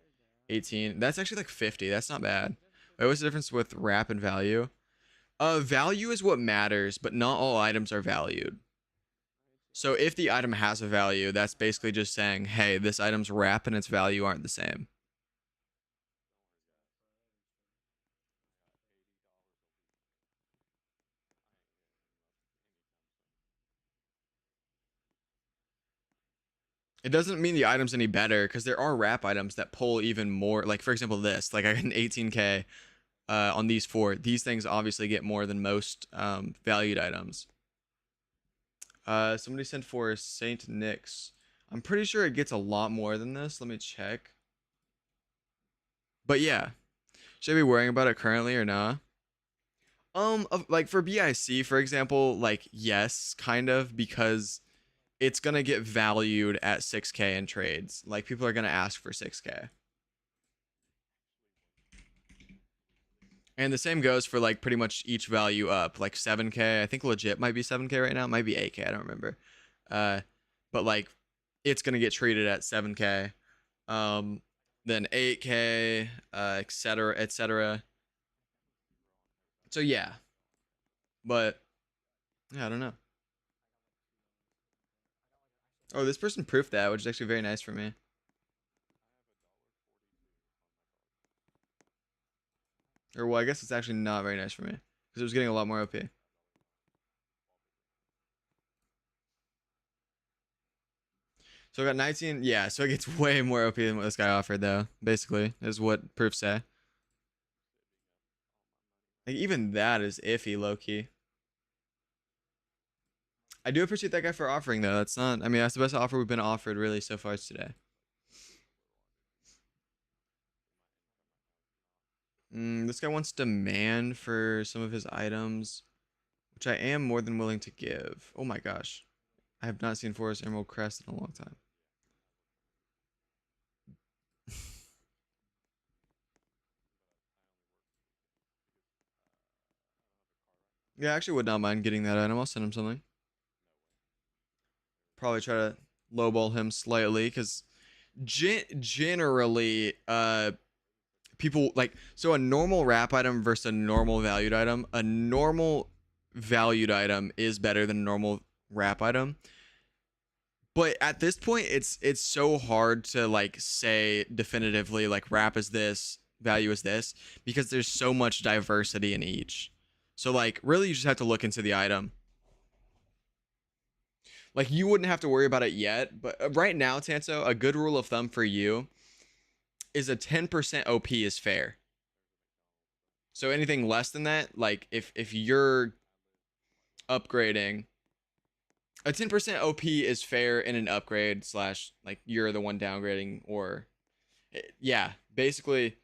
That's actually like 50. That's not bad. Wait, what's the difference with wrap and value? Value is what matters, but not all items are valued. So if the item has a value, that's basically just saying, hey, this item's wrap and its value aren't the same. It doesn't mean the item's any better because there are wrap items that pull even more. Like for example, this. Like I got an 18k on these 4. These things obviously get more than most valued items. Somebody sent for Saint Nick's. I'm pretty sure it gets a lot more than this. Let me check. But yeah, should I be worrying about it currently or not? Like for BIC, for example, like yes, kind of, because it's gonna get valued at 6k in trades. Like people are gonna ask for 6k. And the same goes for like pretty much each value up, like 7k. I think legit might be 7k right now, it might be 8k, I don't remember. But like it's gonna get treated at 7k. Then 8k, etc., etc. So yeah. But yeah, I don't know. Oh, this person proofed that, which is actually very nice for me. Or well, I guess it's actually not very nice for me because it was getting a lot more OP. So I got 19. Yeah, so it gets way more OP than what this guy offered, though. Basically, is what proofs say. Like even that is iffy, low key. I do appreciate that guy for offering, though. That's not. I mean, that's the best offer we've been offered really so far today. This guy wants demand for some of his items, which I am more than willing to give. Oh my gosh. I have not seen Forest Emerald Crest in a long time. Yeah, I actually would not mind getting that item. I'll send him something. Probably try to lowball him slightly because generally, people like, so a normal wrap item versus a normal valued item. A normal valued item is better than a normal wrap item. But at this point, it's so hard to like say definitively like wrap is this, value is this, because there's so much diversity in each. So like really you just have to look into the item. Like you wouldn't have to worry about it yet, but right now, Tanso, a good rule of thumb for you is a 10% OP is fair. So anything less than that, like if you're upgrading, a 10% OP is fair in an upgrade slash like you're the one downgrading or yeah, basically.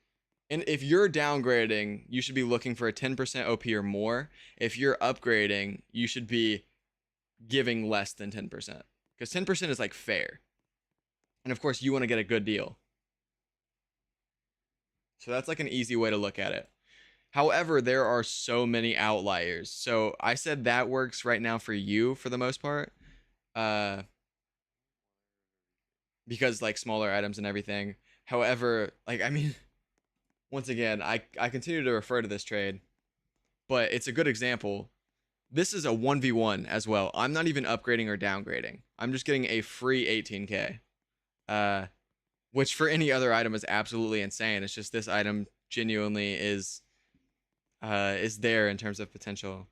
And if you're downgrading, you should be looking for a 10% OP or more. If you're upgrading, you should be giving less than 10% because 10% is like fair. And of course, you want to get a good deal. So that's like an easy way to look at it. However, there are so many outliers. So I said that works right now for you for the most part. Because like smaller items and everything. However, like I mean, once again, I continue to refer to this trade, but it's a good example. This is a 1v1 as well. I'm not even upgrading or downgrading. I'm just getting a free 18k. Which for any other item is absolutely insane. It's just this item genuinely is there in terms of potential.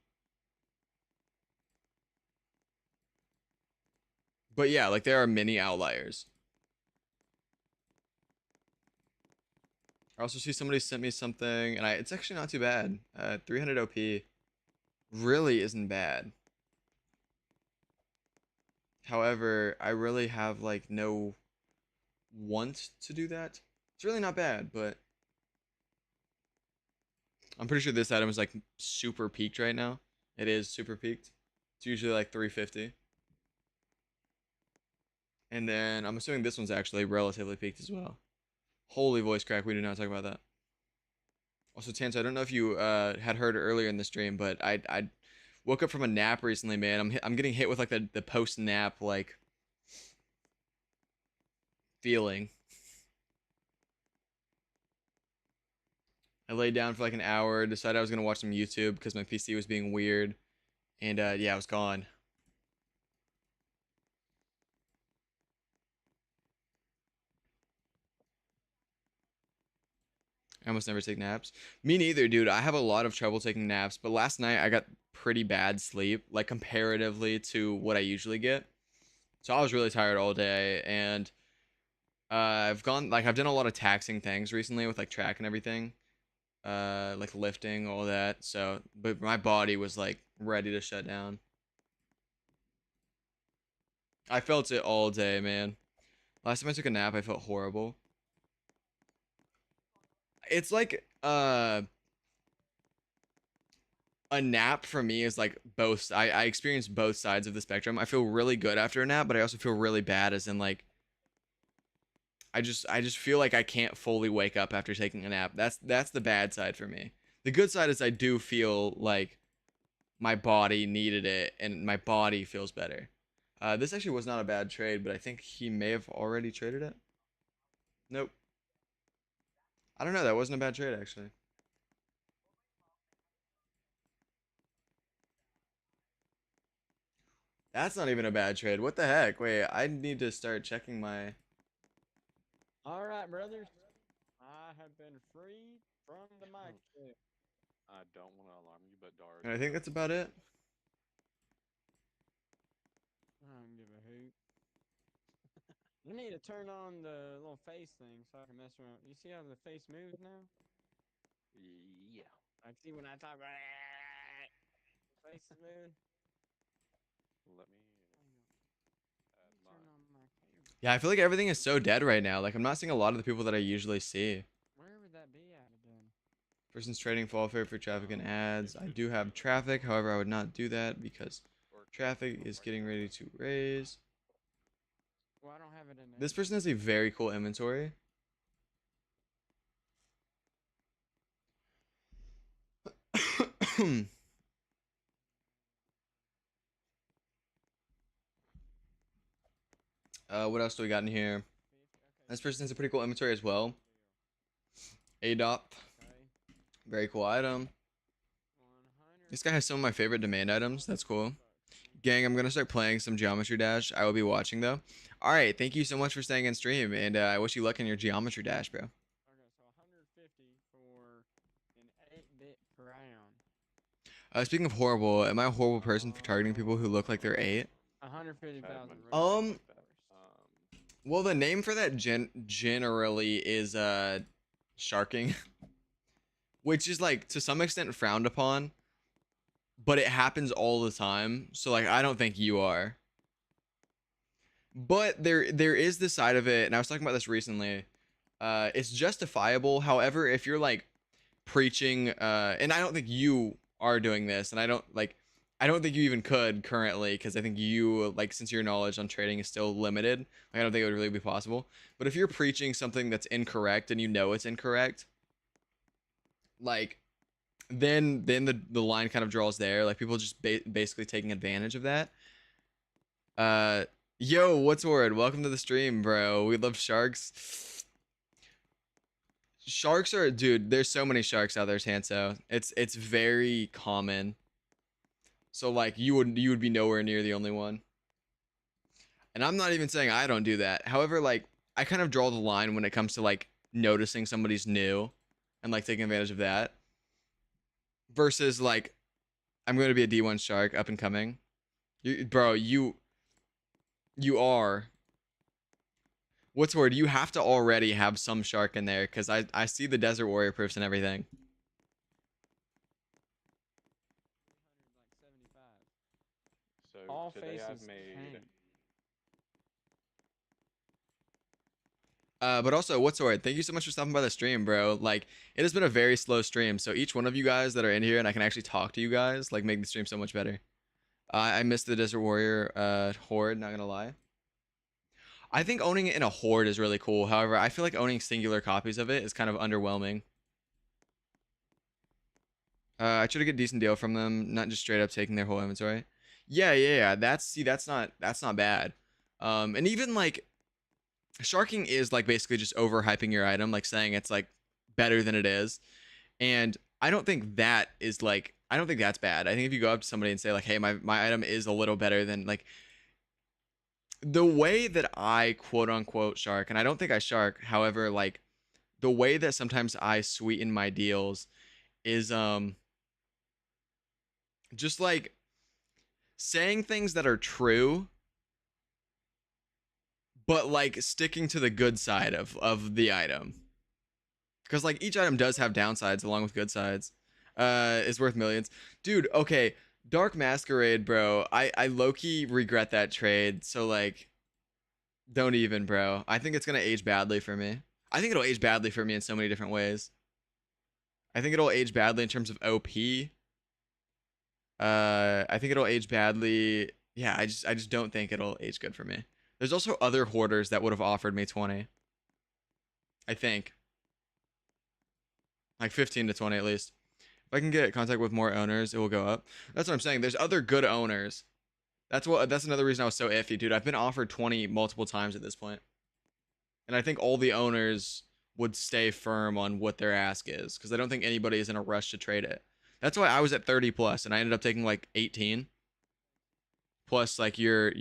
But yeah, like there are many outliers. I also see somebody sent me something, and it's actually not too bad. 300 OP really isn't bad. However, I really have like no want to do that. It's really not bad, but I'm pretty sure this item is like super peaked right now. It is super peaked. It's usually like 350. And then I'm assuming this one's actually relatively peaked as well. Holy voice crack, we do not talk about that. Also, Tans, I don't know if you had heard earlier in the stream, but I woke up from a nap recently, man. I'm getting hit with like the post nap like feeling. I laid down for like an hour, decided I was gonna watch some YouTube because my PC was being weird, and yeah, I was gone. I almost never take naps. Me neither, dude. I have a lot of trouble taking naps, but last night I got pretty bad sleep, like comparatively to what I usually get. So I was really tired all day, and I've done a lot of taxing things recently with like track and everything, like lifting, all that. So, but my body was like ready to shut down. I felt it all day, man. Last time I took a nap, I felt horrible. It's like a nap for me is like both. I experience both sides of the spectrum. I feel really good after a nap, but I also feel really bad, as in like I just feel like I can't fully wake up after taking a nap. That's the bad side for me. The good side is I do feel like my body needed it, and my body feels better. This actually was not a bad trade, but I think he may have already traded it. Nope. I don't know. That wasn't a bad trade actually. That's not even a bad trade. What the heck? Wait, I need to start checking my. All right, brothers. I have been freed from the mic. I don't want to alarm you, but Dara. And I think that's about it. I don't give a hoot. I need to turn on the little face thing so I can mess around. You see how the face moves now? Yeah. I see when I talk. Face is moving. Let me add Turn mine. on my camera. Yeah, I feel like everything is so dead right now. Like I'm not seeing a lot of the people that I usually see. Where would that be at again? Person's trading fall fair for traffic and ads. I do have traffic, however, I would not do that because traffic is getting ready to raise. Well, I don't have it in there. This person has a very cool inventory. What else do we got in here? This person has a pretty cool inventory as well. ADOP. Very cool item. This guy has some of my favorite domain items. That's cool. Gang, I'm gonna start playing some Geometry Dash. I will be watching though. All right, thank you so much for staying in stream, and I wish you luck in your Geometry Dash, bro. Okay, so 150 for an 8-bit crown. Speaking of horrible, am I a horrible person for targeting people who look like they're 8? 150,000. Well, the name for that generally is sharking, which is like to some extent frowned upon, but it happens all the time. So like I don't think you are. But there is this side of it, and I was talking about this recently. It's justifiable. However, if you're like preaching, and I don't think you are doing this, and I don't think you even could currently, because I think you, like, since your knowledge on trading is still limited, like, I don't think it would really be possible. But if you're preaching something that's incorrect and you know it's incorrect, like, then the line kind of draws there. Like, people just basically taking advantage of that. Yo, what's word? Welcome to the stream, bro. We love sharks. Sharks are, dude, there's so many sharks out there, Tanso. It's very common. So like you would be nowhere near the only one. And I'm not even saying I don't do that. However, like I kind of draw the line when it comes to like noticing somebody's new and like taking advantage of that. Versus like I'm going to be a D1 shark up and coming. Bro, you are. What's the word? You have to already have some shark in there because I see the Desert Warrior proofs and everything. So All today I've faces made. tank. But also, what's the word? Thank you so much for stopping by the stream, bro. Like, it has been a very slow stream, so each one of you guys that are in here and I can actually talk to you guys, like, make the stream so much better. I missed the Desert Warrior horde, not gonna lie. I think owning it in a horde is really cool. However, I feel like owning singular copies of it is kind of underwhelming. I try to get a decent deal from them, not just straight up taking their whole inventory. Yeah. That's not bad. And even like sharking is like basically just overhyping your item, like saying it's like better than it is. And I don't think that's bad. I think if you go up to somebody and say like, hey, my item is a little better than like the way that I quote unquote shark, and I don't think I shark, however, like the way that sometimes I sweeten my deals is just like saying things that are true but like sticking to the good side of the item. Because like each item does have downsides along with good sides. Is worth millions. Dude, okay. Dark Masquerade, bro. I low-key regret that trade. So like, don't even, bro. I think it's gonna age badly for me. I think it'll age badly for me in so many different ways. I think it'll age badly in terms of OP. I think it'll age badly. Yeah, I just don't think it'll age good for me. There's also other hoarders that would have offered me 20. I think. Like 15 to 20 at least. If I can get contact with more owners, it will go up. That's what I'm saying. There's other good owners. That's another reason I was so iffy, dude. I've been offered 20 multiple times at this point. And I think all the owners would stay firm on what their ask is, because I don't think anybody is in a rush to trade it. That's why I was at 30 plus and I ended up taking like 18. Plus like your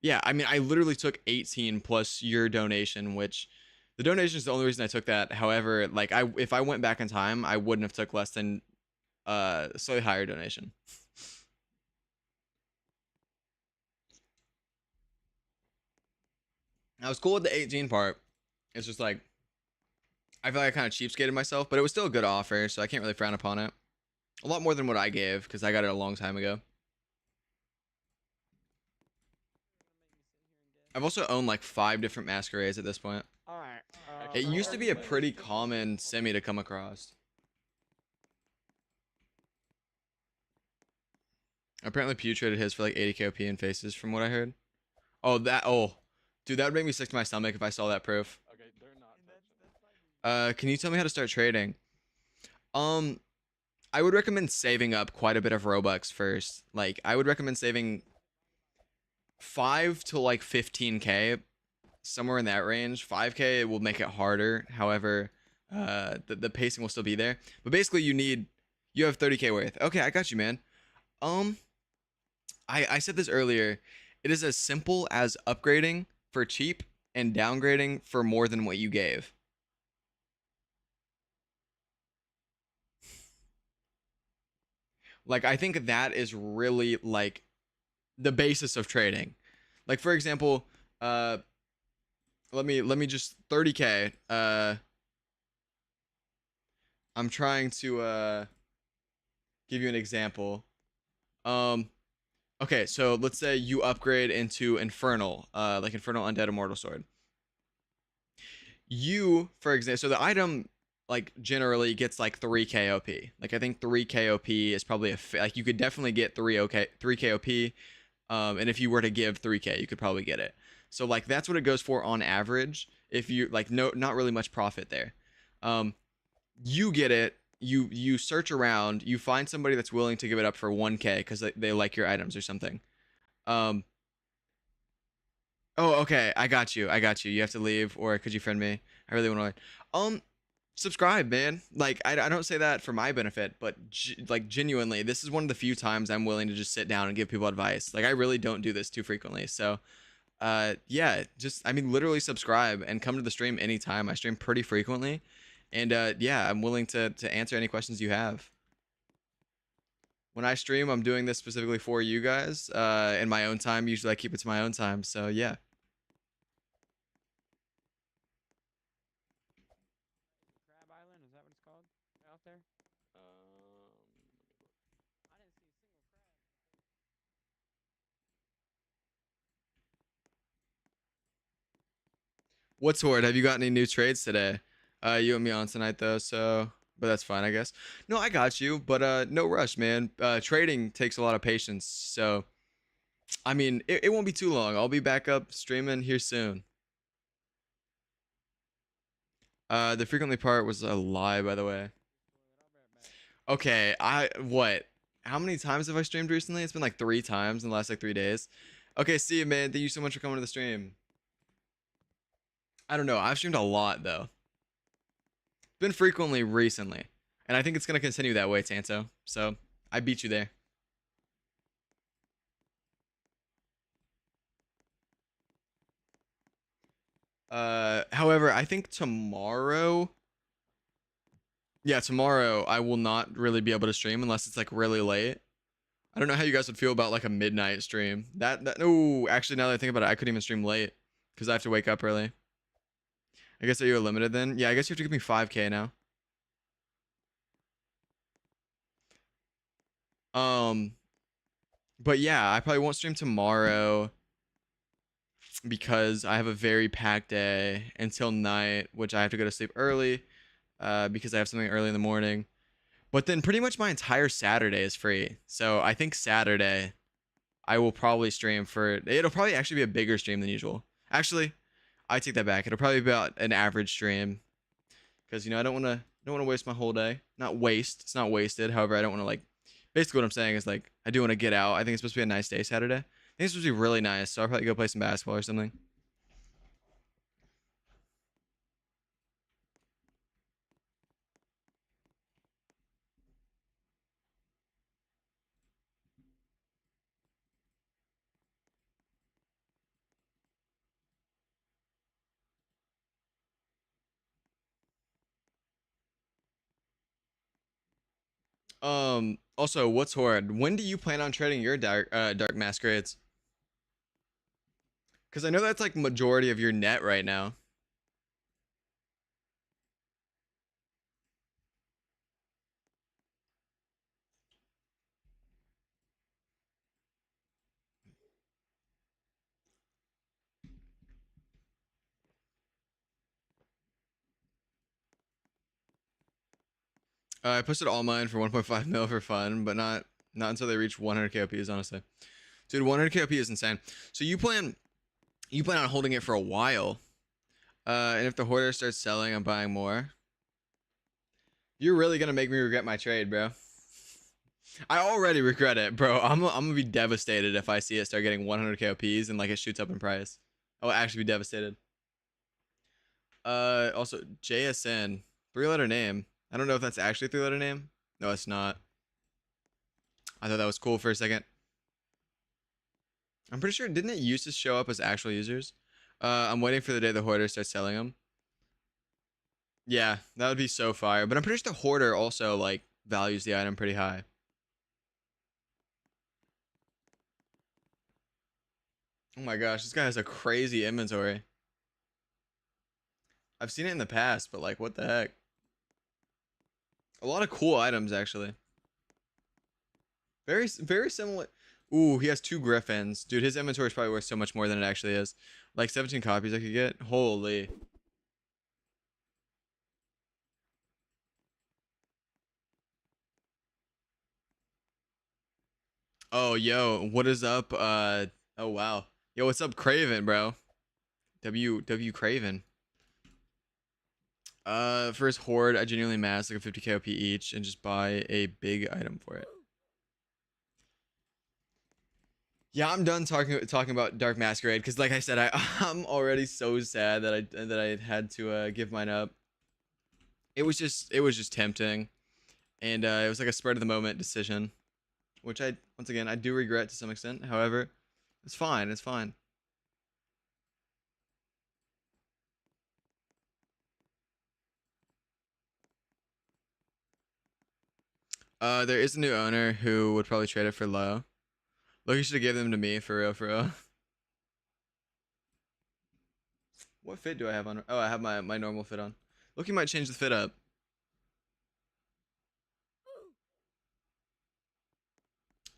yeah, I mean I literally took 18 plus your donation, which the donation is the only reason I took that. However, like if I went back in time, I wouldn't have took less than slightly higher donation. I was cool with the 18 part. It's just like I feel like I kind of cheapskated myself, but it was still a good offer, so I can't really frown upon it. A lot more than what I gave, because I got it a long time ago. I've also owned like 5 different masquerades at this point. Alright. It used to be a pretty common semi to come across. Apparently Pew traded his for like 80k OP in faces from what I heard. Oh, dude, that would make me sick to my stomach if I saw that proof. Okay, they're not. Can you tell me how to start trading? I would recommend saving up quite a bit of Robux first. Like, I would recommend saving 5 to like 15k, somewhere in that range. 5k will make it harder. However, the pacing will still be there. But basically, you have 30k worth. Okay, I got you, man. I said this earlier. It is as simple as upgrading for cheap and downgrading for more than what you gave. Like, I think that is really like the basis of trading. Like, for example, let me just 30k. I'm trying to give you an example. Okay, so let's say you upgrade into Infernal, like Infernal Undead Immortal Sword. You, for example, so the item like generally gets like 3k OP. Like I think 3k OP is probably like you could definitely get 3k OP. And if you were to give 3k, you could probably get it. So like that's what it goes for on average. If you like not really much profit there. You get it. You search around, you find somebody that's willing to give it up for 1k because they like your items or something. Oh, okay, I got you. You have to leave, or could you friend me? I really want to. Subscribe, man. Like I don't say that for my benefit, but like genuinely, this is one of the few times I'm willing to just sit down and give people advice. Like I really don't do this too frequently, so yeah, just I mean literally subscribe and come to the stream anytime. I stream pretty frequently. And yeah, I'm willing to answer any questions you have. When I stream, I'm doing this specifically for you guys. In my own time, usually I keep it to my own time. So yeah. Crab Island, is that what it's called out there? I didn't see a single crab. What's Horde? Have you got any new trades today? You and me on tonight though, so but that's fine, I guess. No, I got you, but no rush, man. Trading takes a lot of patience, so I mean, it won't be too long. I'll be back up streaming here soon. The frequently part was a lie, by the way. Okay, what? How many times have I streamed recently? It's been like 3 times in the last like 3 days. Okay, see you, man. Thank you so much for coming to the stream. I don't know. I've streamed a lot though. Been frequently recently, and I think it's gonna continue that way, Tanto. So I beat you there. However, I think tomorrow, yeah, tomorrow I will not really be able to stream unless it's like really late. I don't know how you guys would feel about like a midnight stream. No, actually, now that I think about it, I couldn't even stream late. because I have to wake up early. I guess are you limited then? Yeah, I guess you have to give me 5K now. But yeah, I probably won't stream tomorrow because I have a very packed day until night, which I have to go to sleep early, because I have something early in the morning. But then pretty much my entire Saturday is free. So I think Saturday I will probably stream for it'll probably actually be a bigger stream than usual. Actually, I take that back. It'll probably be about an average stream because I don't want to waste my whole day. Not waste. It's not wasted. However, I don't want to like. Basically, what I'm saying is like I do want to get out. I think it's supposed to be a nice day Saturday. I think it's supposed to be really nice. So I'll probably go play some basketball or something. Also, what's Horde? When do you plan on trading your dark masquerades? Because I know that's like majority of your net right now. I posted all mine for 1.5 mil for fun, but not until they reach 100 KOPs, honestly. Dude, 100 KOP is insane. So you plan on holding it for a while. And if the hoarder starts selling, I'm buying more. You're really gonna make me regret my trade, bro. I already regret it, bro. I'm gonna be devastated if I see it start getting 100 KOPs and like it shoots up in price. I will actually be devastated. Also JSN, 3-letter name. I don't know if that's actually a 3-letter name. No, it's not. I thought that was cool for a second. I'm pretty sure, didn't it used to show up as actual users? I'm waiting for the day the hoarder starts selling them. Yeah, that would be so fire. But I'm pretty sure the hoarder also like values the item pretty high. Oh my gosh, this guy has a crazy inventory. I've seen it in the past, but like, what the heck? A lot of cool items, actually. Very similar. Ooh, he has 2 griffins. Dude, his inventory is probably worth so much more than it actually is. Like 17 copies I could get. Holy. Oh, yo, what is up? Oh wow. Yo, what's up, Craven, bro? W Craven. For his horde, I genuinely mass like a 50 KOP each and just buy a big item for it. Yeah, I'm done talking about Dark Masquerade because, like I said, I'm already so sad that I had to give mine up. It was just tempting, and it was like a spur of the moment decision, which once again I do regret to some extent. However, it's fine. It's fine. There is a new owner who would probably trade it for low. Look, you should have given them to me for real, for real. What fit do I have on? Oh, I have my normal fit on. Look, you might change the fit up.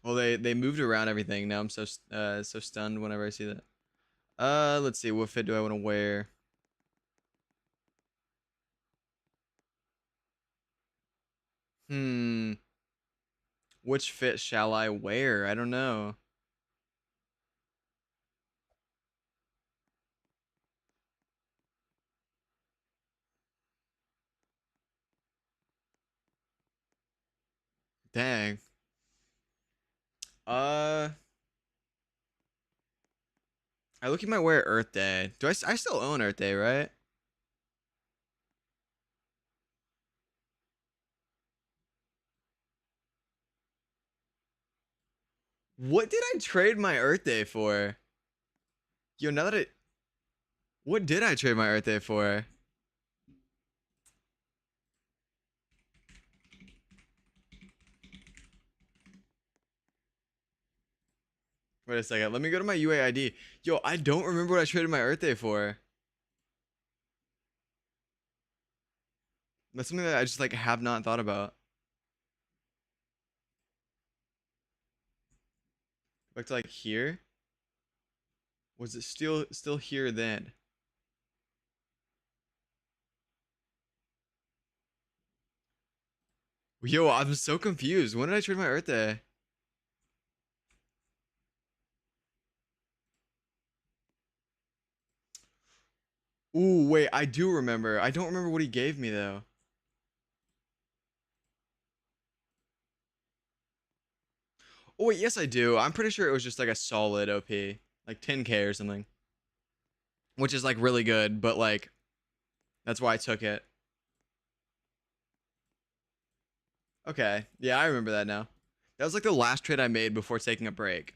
Well, they moved around everything. Now I'm so stunned whenever I see that. Let's see. What fit do I want to wear? Hmm. Which fit shall I wear? I don't know. Dang. Uh, I look, you might wear Earth Day. I still own Earth Day, right? What did I trade my Earth Day for? Yo, now that what did I trade my Earth Day for? Wait a second. Let me go to my UAID. Yo, I don't remember what I traded my Earth Day for. That's something that I just like have not thought about. Back to like here. Was it still here then? Yo, I'm so confused. When did I trade my Earth Day? Ooh, wait, I do remember. I don't remember what he gave me though. Oh wait, yes I do. I'm pretty sure it was just like a solid OP, like 10k or something, which is like really good. But like, that's why I took it. Okay, yeah, I remember that now. That was like the last trade I made before taking a break.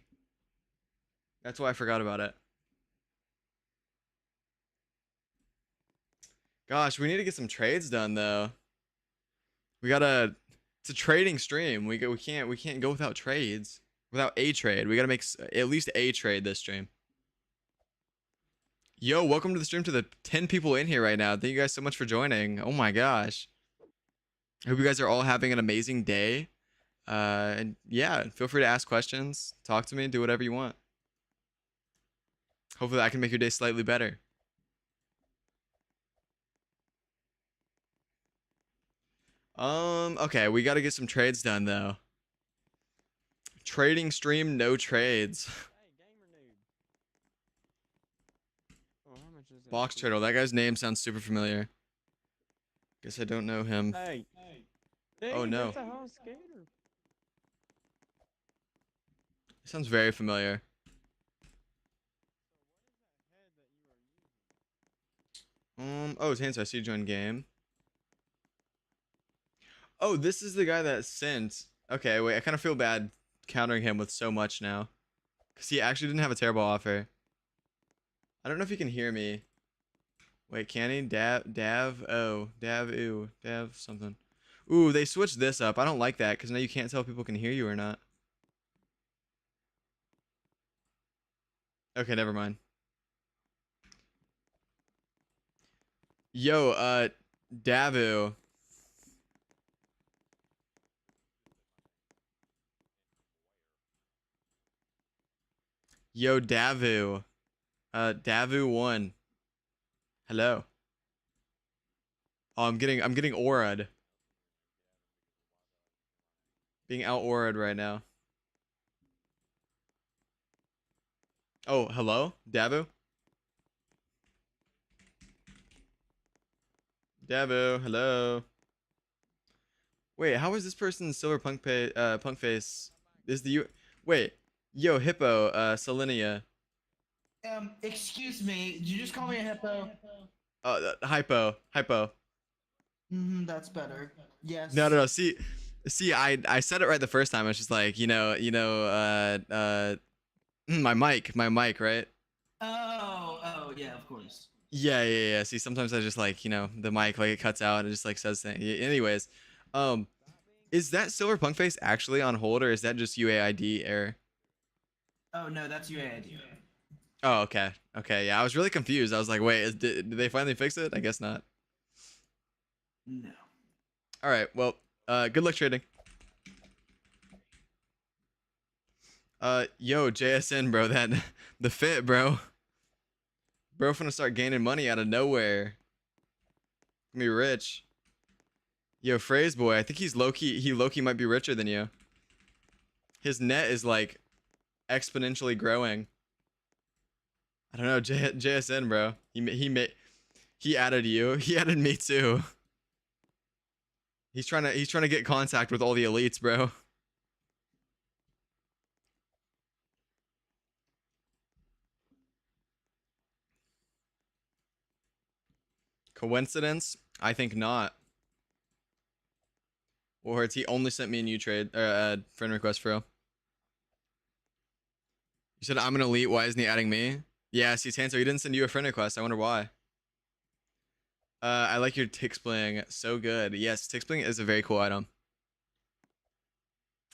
That's why I forgot about it. Gosh, we need to get some trades done though. We gotta. It's a trading stream. We can't go without trades. Without a trade, we gotta make at least a trade this stream. Yo, welcome to the stream to the 10 people in here right now. Thank you guys so much for joining. Oh my gosh. I hope you guys are all having an amazing day. And yeah, feel free to ask questions, talk to me, do whatever you want. Hopefully I can make your day slightly better. Okay, we got to get some trades done though. Trading stream, no trades. Hey, gamer noob. Oh, how much is that? Box Turtle, that guy's name sounds super familiar. Guess I don't know him. Hey. Oh, Dang, no. It's a whole skater. Sounds very familiar. Oh, Tanser, I see you joined game. Oh, this is the guy that sent. Okay, wait, I kind of feel bad countering him with so much now. Because he actually didn't have a terrible offer. I don't know if he can hear me. Wait, can he? Dav something. Ooh, they switched this up. I don't like that because now you can't tell if people can hear you or not. Okay, never mind. Yo, Davu. Yo, Davu. Davu1. Hello. Oh, I'm getting aura'd. Being out aura'd right now. Oh, hello? Davu? Davu, hello. Wait, how is this person silver punk face? Is the wait, yo, hippo, Selenia. Excuse me, did you just call me a hippo? Hypo. That's better. Yes. No. See, I said it right the first time. I was just like, my mic, right? Oh, yeah, of course. Yeah. See, sometimes I just like, the mic, like it cuts out and it just like says things. Anyways, is that silver punk face actually on hold or is that just UAID error? Oh, no, that's UAID. Oh, okay. Yeah, I was really confused. I was like, wait, did they finally fix it? I guess not. No. All right. Well, good luck trading. Yo, JSN, bro, the fit, bro. Bro, finna start gaining money out of nowhere. Gonna be rich. Yo, Phrase boy, I think he's low-key. He low-key might be richer than you. His net is like exponentially growing. I don't know, JSN, bro. He added you. He added me too. He's trying to get contact with all the elites, bro. Coincidence? I think not. Or he only sent me a new trade friend request for real. You said I'm an elite. Why isn't he adding me? Yeah, see, Tanto, he didn't send you a friend request. I wonder why. I like your Tixbling. So good. Yes, Tixbling is a very cool item.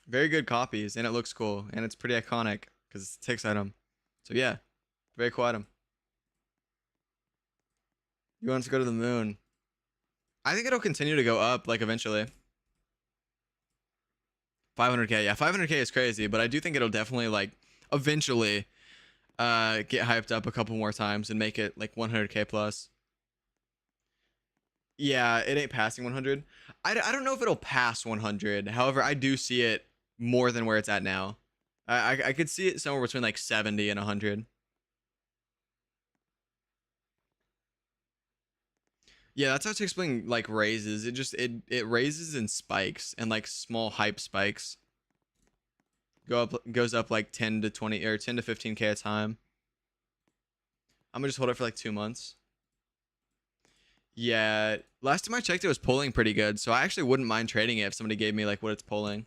Very good copies, and it looks cool, and it's pretty iconic because it's a Tix item. So yeah, very cool item. You want us to go to the moon? I think it'll continue to go up, like eventually. 500k, yeah, 500k is crazy, but I do think it'll definitely like eventually get hyped up a couple more times and make it like 100k plus. Yeah, it ain't passing 100. I don't know if it'll pass 100. However, I do see it more than where it's at now. I could see it somewhere between like 70 and 100. Yeah, that's how to explain like raises. It raises and spikes and like small hype spikes. Goes up like 10 to 20 or 10 to 15k a time. I'm gonna just hold it for like 2 months. Yeah, last time I checked, it was pulling pretty good, so I actually wouldn't mind trading it if somebody gave me like what it's pulling.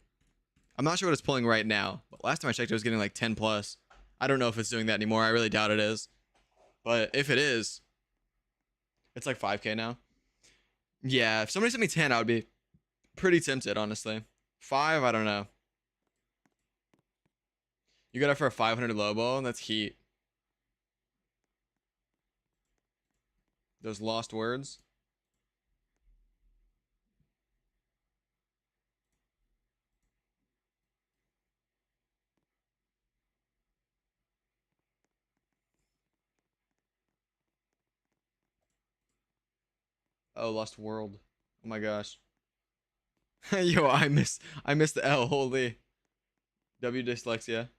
I'm not sure what it's pulling right now, but last time I checked, it was getting like 10 plus. I don't know if it's doing that anymore. I really doubt it is, but if it is, it's like 5k now. Yeah, if somebody sent me 10, I would be pretty tempted, honestly. 5, I don't know. You got it for a 500 low ball, that's heat. Those lost words. Oh, lost world. Oh my gosh. Yo, I missed the L. Holy. W dyslexia.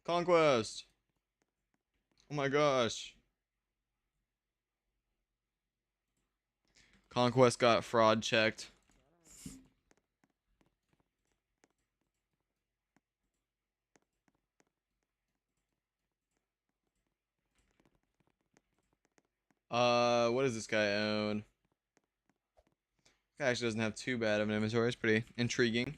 Conquest. Oh my gosh. Conquest got fraud checked. What does this guy own? Guy actually doesn't have too bad of an inventory. It's pretty intriguing.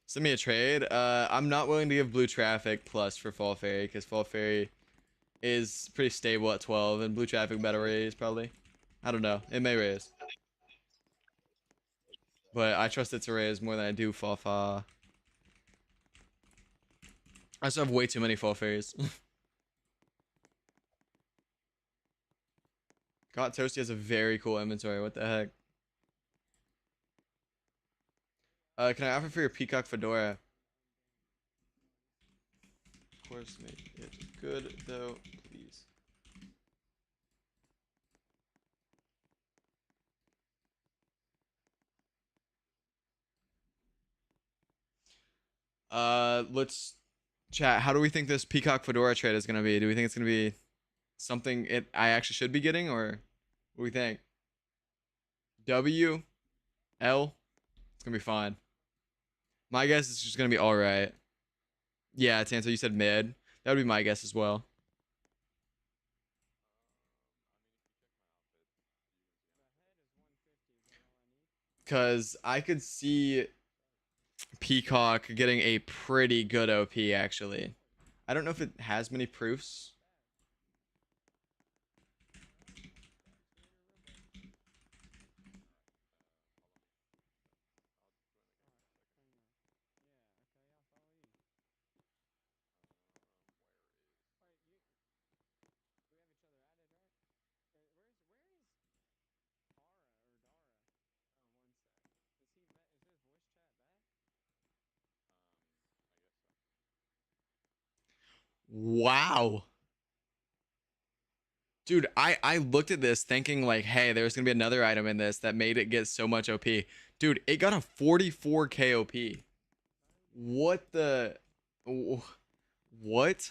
Send me a trade. I'm not willing to give blue traffic plus for fall fairy because fall fairy is pretty stable at 12 and blue traffic better raise probably. I don't know. It may raise. But I trust it to raise more than I do fall fa. I still have way too many fall fairies. Got Toasty has a very cool inventory. What the heck? Can I offer for your peacock fedora? Of course, make it good though, please. Let's chat. How do we think this peacock fedora trade is gonna be? Do we think it's gonna be something I actually should be getting, or what do we think? W, L, it's gonna be fine. My guess is just gonna be all right. Yeah, Tanto, you said mid. That would be my guess as well. Cause I could see Peacock getting a pretty good OP actually. I don't know if it has many proofs. Wow. Dude, I looked at this thinking like, hey, there's gonna be another item in this that made it get so much OP. Dude, it got a 44k OP. What the? What?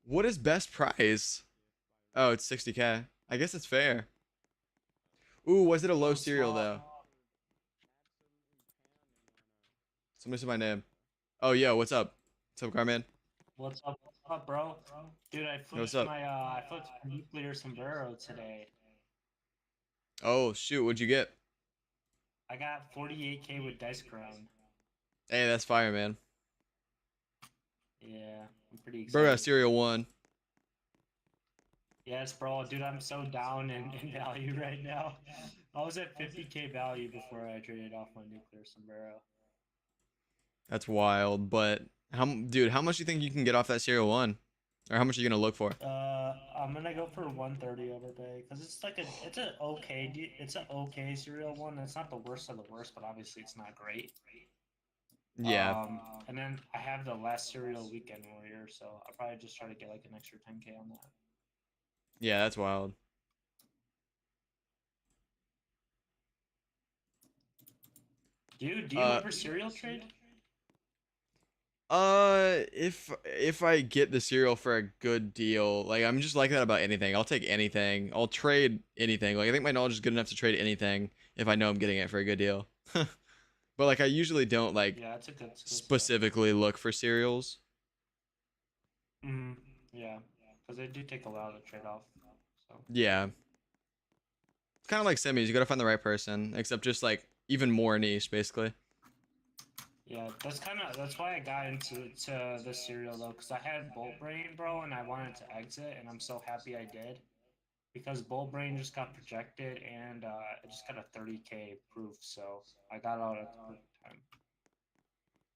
What is best price? Oh, it's 60k. I guess it's fair. Ooh, was it a low serial though? Somebody said my name. Oh, yo, what's up? What's up, Carman? What's up, bro? Dude, I flipped what's up? I flipped my nuclear sombrero today. Oh shoot, what'd you get? I got 48k with Dice Crown. Hey, that's fire, man. Yeah, I'm pretty excited. Bro got serial 1. Yes, bro, dude, I'm so down in value right now. I was at 50k value before I traded off my nuclear sombrero. That's wild. But dude, how much do you think you can get off that serial one, or how much are you gonna look for? I'm gonna go for 130 overpay because it's like it's an okay, it's an okay serial one. It's not the worst of the worst, but obviously it's not great. Yeah. And then I have the last serial weekend warrior, so I'll probably just try to get like an extra 10k on that. Yeah, that's wild. Dude, do you ever serial trade? If I get the cereal for a good deal, like I'm just like that about anything. I'll take anything. I'll trade anything. Like I think my knowledge is good enough to trade anything if I know I'm getting it for a good deal. But like I usually don't like Yeah, it's a good specifically look for cereals. Yeah, because they do take a while to trade off. So. Yeah. It's kind of like semis. You gotta find the right person, except just like even more niche, basically. Yeah, that's why I got into this serial though, because I had Bolt Brain, bro, and I wanted to exit, and I'm so happy I did, because Bolt Brain just got projected, and it just got a 30k proof, so I got out at the perfect time.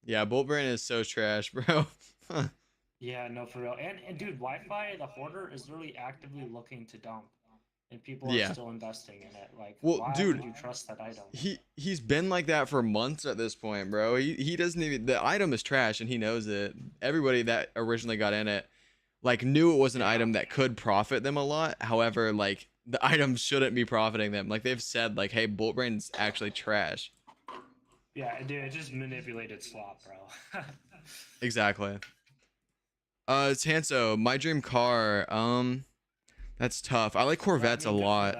Yeah, Bolt Brain is so trash, bro. Yeah, no, for real. And dude, Wi-Fi, the hoarder, is really actively looking to dump, and people are still investing in it. Like, well, why dude, would you trust that item? He's been like that for months at this point, bro. He doesn't even, the item is trash and he knows it. Everybody that originally got in it like knew it was an item that could profit them a lot. However, like the item shouldn't be profiting them. Like they've said like, hey, Bolt Brain's actually trash. Yeah, dude, it just manipulated slop, bro. Exactly. It's Hanso, my dream car. That's tough. I like Corvettes a lot.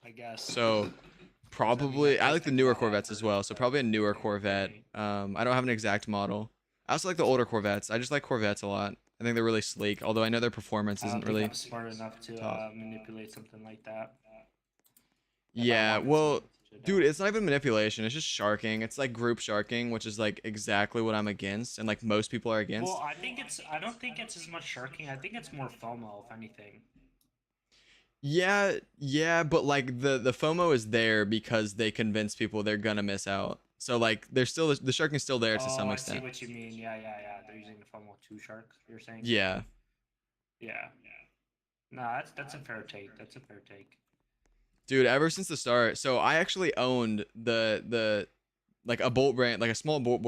I guess. So probably I like the newer Corvettes as well. So probably a newer Corvette. I don't have an exact model. I also like the older Corvettes. I just like Corvettes a lot. I think they're really sleek, although I know their performance isn't really I'm smart enough to manipulate something like that. Yeah, well, dude, it's not even manipulation. It's just sharking. It's like group sharking, which is like exactly what I'm against, and like most people are against. Well, I don't think it's as much sharking. I think it's more FOMO, if anything. Yeah, but like the FOMO is there because they convince people they're gonna miss out. So like there's still the sharking is still there to some extent. I see what you mean. Yeah. They're using the FOMO to shark. You're saying? Yeah. Yeah. Nah, that's a fair take. That's a fair take. Dude, ever since the start, so I actually owned the like a Bolt Brand, like a small Bolt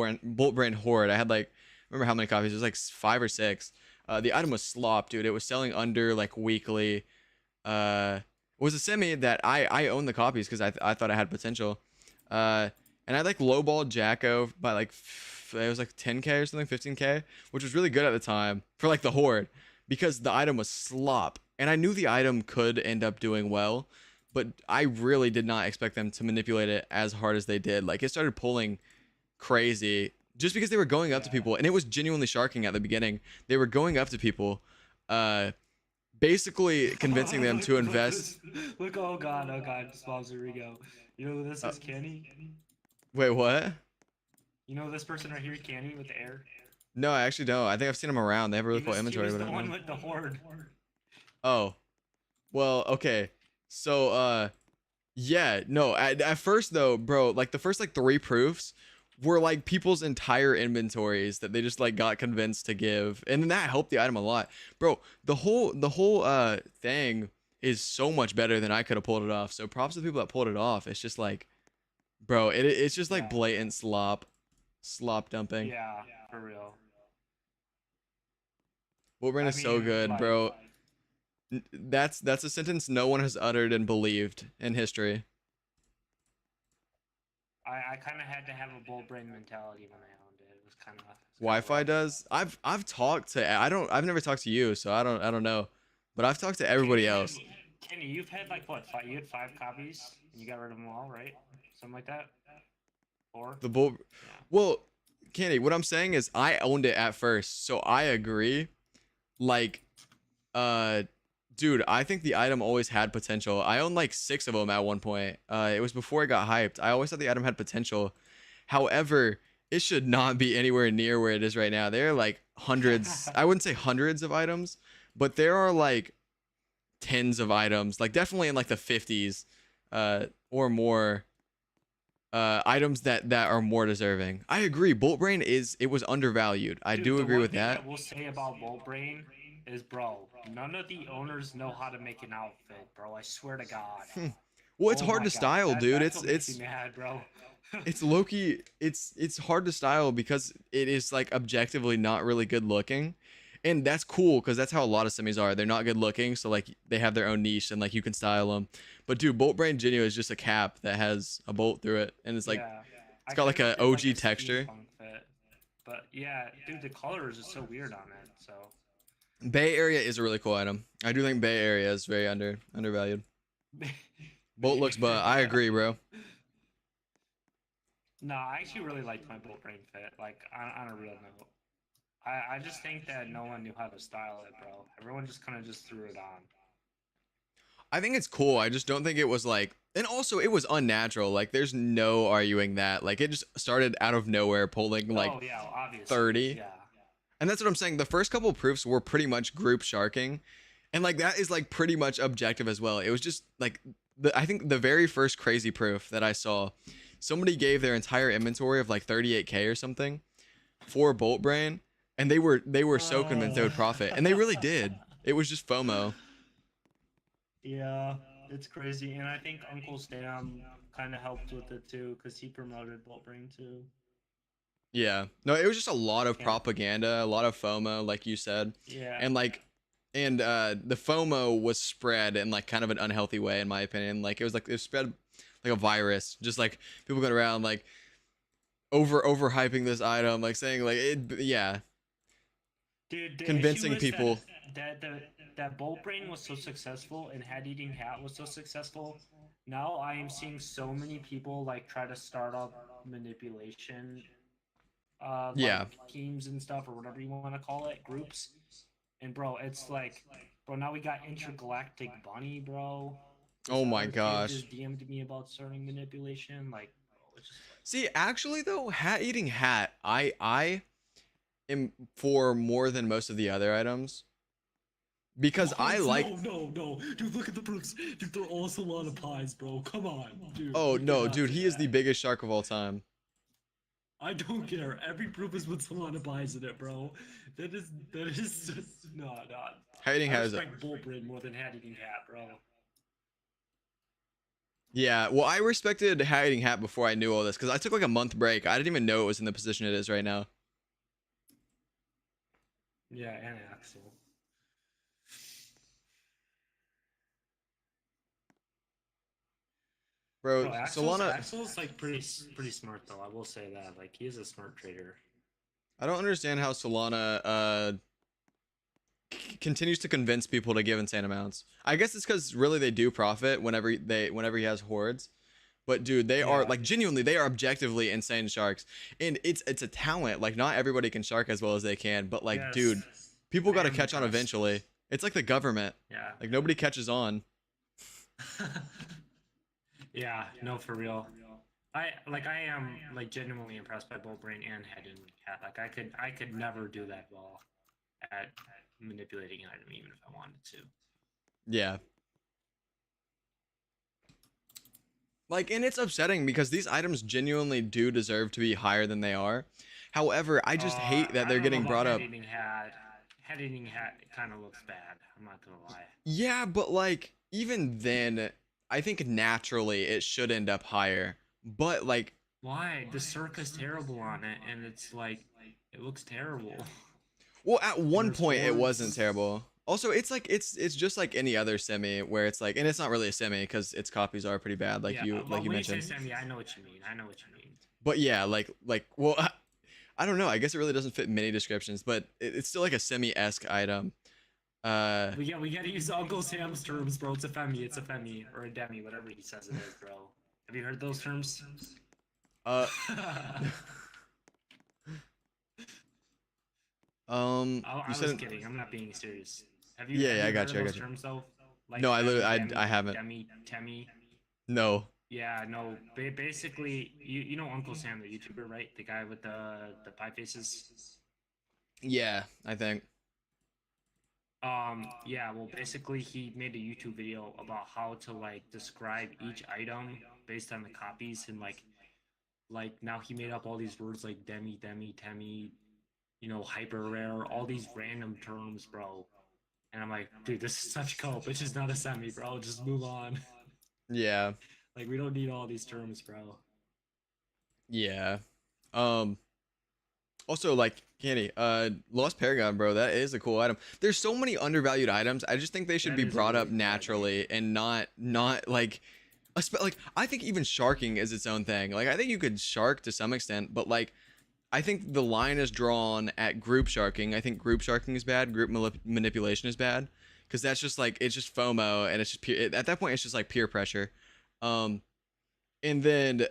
Brand horde. I had like, remember how many copies? It was like 5 or 6. The item was slop, dude. It was selling under like weekly. It was a semi that I owned the copies because I thought I had potential. And I like lowballed Jacko by like it was like 10k or something, 15k, which was really good at the time for like the horde because the item was slop, and I knew the item could end up doing well, but I really did not expect them to manipulate it as hard as they did. Like it started pulling crazy just because they were going up to people, and it was genuinely sharking at the beginning. They were going up to people, basically convincing them to invest. Look, oh god, sponsor Rigo. You know who this is, Kenny? Wait, what? You know this person right here, Kenny, with the air? No, I actually don't. I think I've seen them around. They have really cool inventory. He was the one with the horde. Oh, well, okay. So, yeah, no. At first though, bro, like the first like 3 proofs were like people's entire inventories that they just like got convinced to give, and then that helped the item a lot, bro. The whole thing is so much better than I could have pulled it off. So props to the people that pulled it off. It's just like, bro, it's just like blatant slop dumping. Yeah, for real. Wolverine is so good, bro. That's a sentence no one has uttered and believed in history. I kind of had to have a bull brain mentality when I owned it. It was kind of Wi-Fi does. I've talked to I've never talked to you, so I don't know, but I've talked to everybody else. Kenny, you've had like what? You had 5 copies and you got rid of them all, right? Something like that. 4. The bull. Yeah. Well, Kenny, what I'm saying is I owned it at first, so I agree. Like, dude, I think the item always had potential. I owned like 6 of them at one point. It was before it got hyped. I always thought the item had potential. However, it should not be anywhere near where it is right now. There are like hundreds, I wouldn't say hundreds of items, but there are like tens of items, like definitely in like the 50s, or more, items that are more deserving. I agree. Bolt Brain it was undervalued. I Dude, do the agree one with thing that. I will say about Bolt Brain is, bro, none of the owners know how to make an outfit, bro. I swear to God. Well, it's Oh hard my to God, style, dude. that's what makes me mad, bro. It's Loki. It's hard to style because it is like objectively not really good looking, and that's cool because that's how a lot of semis are. They're not good looking, so like they have their own niche and like you can style them. But dude, Bolt Brain Genio is just a cap that has a bolt through it, and it's like Yeah, it's I got like kinda a did like OG a texture. steampunk fit. But yeah, dude, the colors are so weird on it. So Bay Area is a really cool item. I do think Bay Area is very undervalued. Bolt looks, but I agree, bro. No, I actually really liked my Bolt Brain fit. Like on a real note, I just think that no one knew how to style it, bro. Everyone just kind of just threw it on. I think it's cool. I just don't think it was like, and also it was unnatural. Like, there's no arguing that. Like, it just started out of nowhere, pulling like Oh yeah, obviously. 30. Yeah. And that's what I'm saying. The first couple of proofs were pretty much group sharking. And like that is like pretty much objective as well. It was just like I think the very first crazy proof that I saw, somebody gave their entire inventory of like 38K or something for Bolt Brain, and they were so convinced they would profit. And they really did. It was just FOMO. Yeah, it's crazy, and I think Uncle Sam kind of helped with it too, because he promoted Bolt Brain too. Yeah. No, it was just a lot of propaganda, a lot of FOMO, like you said. Yeah. And like the FOMO was spread in like kind of an unhealthy way, in my opinion. Like it was spread like a virus. Just like people going around like overhyping this item, like saying like it, yeah. Dude, the convincing issue is people. that Bolt Brain was so successful and Head Eating Hat was so successful. Now I am seeing so many people like try to start up manipulation, Yeah. like teams and stuff or whatever you want to call it, groups. And bro, it's like, bro, now we got Intergalactic Bunny, bro. Oh my Other kid gosh. just DM'd me about starting manipulation, like, bro, it's just like, See, actually though, Hat Eating Hat, I am for more than most of the other items. Because I like. No, dude, look at the proofs. Dude, they're all Solana pies, bro. Come on, dude. Oh no, dude, he is the biggest shark of all time. I don't care. Every proof is with Solana pies in it, bro. That is no. Hat Eating I Hat is respect Bolt Brain more than Hat Eating Hat, bro. Yeah, well, I respected Hat Eating Hat before I knew all this because I took like a month break. I didn't even know it was in the position it is right now. yeah, and Axel. Bro, Solana. Solana. Axel's like pretty smart though. I will say that. Like he is a smart trader. I don't understand how Solana continues to convince people to give insane amounts. I guess it's because really they do profit whenever he has hordes. But dude, they are like genuinely, they are objectively insane sharks, and it's a talent. Like not everybody can shark as well as they can, but like dude, people got to catch on eventually. It's like the government. Yeah. Like nobody catches on. Yeah, no, for real. I am like genuinely impressed by Bolt Brain and Head and Cat. Like I could never do that well at manipulating an item even if I wanted to. Yeah. Like, and it's upsetting because these items genuinely do deserve to be higher than they are. However, I just hate that they're getting brought up. Head Eating Hat kind of looks bad. I'm not gonna lie. Yeah, but like even then, I think naturally it should end up higher. But like, why? The circa's terrible on it, and it's like it looks terrible. Well, at one point it wasn't terrible. Also, it's like it's just like any other semi where it's like, and it's not really a semi because its copies are pretty bad, like you mentioned. You say semi, I know what you mean. But yeah, well, I don't know. I guess it really doesn't fit many descriptions, but it's still like a semi-esque item. We gotta use Uncle Sam's terms, bro. It's a femi, or a demi, whatever he says it is, bro. Have you heard those terms? I was kidding. I'm not being serious. Have you? Yeah, I got you. Terms, though? Like no, demi, I haven't. Temi. No. Yeah, no. Basically, you know Uncle Sam, the YouTuber, right? The guy with the pie faces. Yeah, I think. Yeah, well, basically, he made a YouTube video about how to like describe each item based on the copies, and like now he made up all these words like demi, temi, hyper rare, all these random terms, bro. And I'm like, dude, this is such cope. It's just not a semi, bro. Just move on. Yeah. Like, we don't need all these terms, bro. Yeah. Um. Also, like Candy, Lost Paragon, bro, that is a cool item. There's so many undervalued items. I just think they should That be is a brought really up cool item. naturally and not like, like I think even sharking is its own thing. Like I think you could shark to some extent, but like I think the line is drawn at group sharking. I think group sharking is bad. Group manipulation is bad because that's just like it's just FOMO and it's just at that point it's just like peer pressure. Um, and then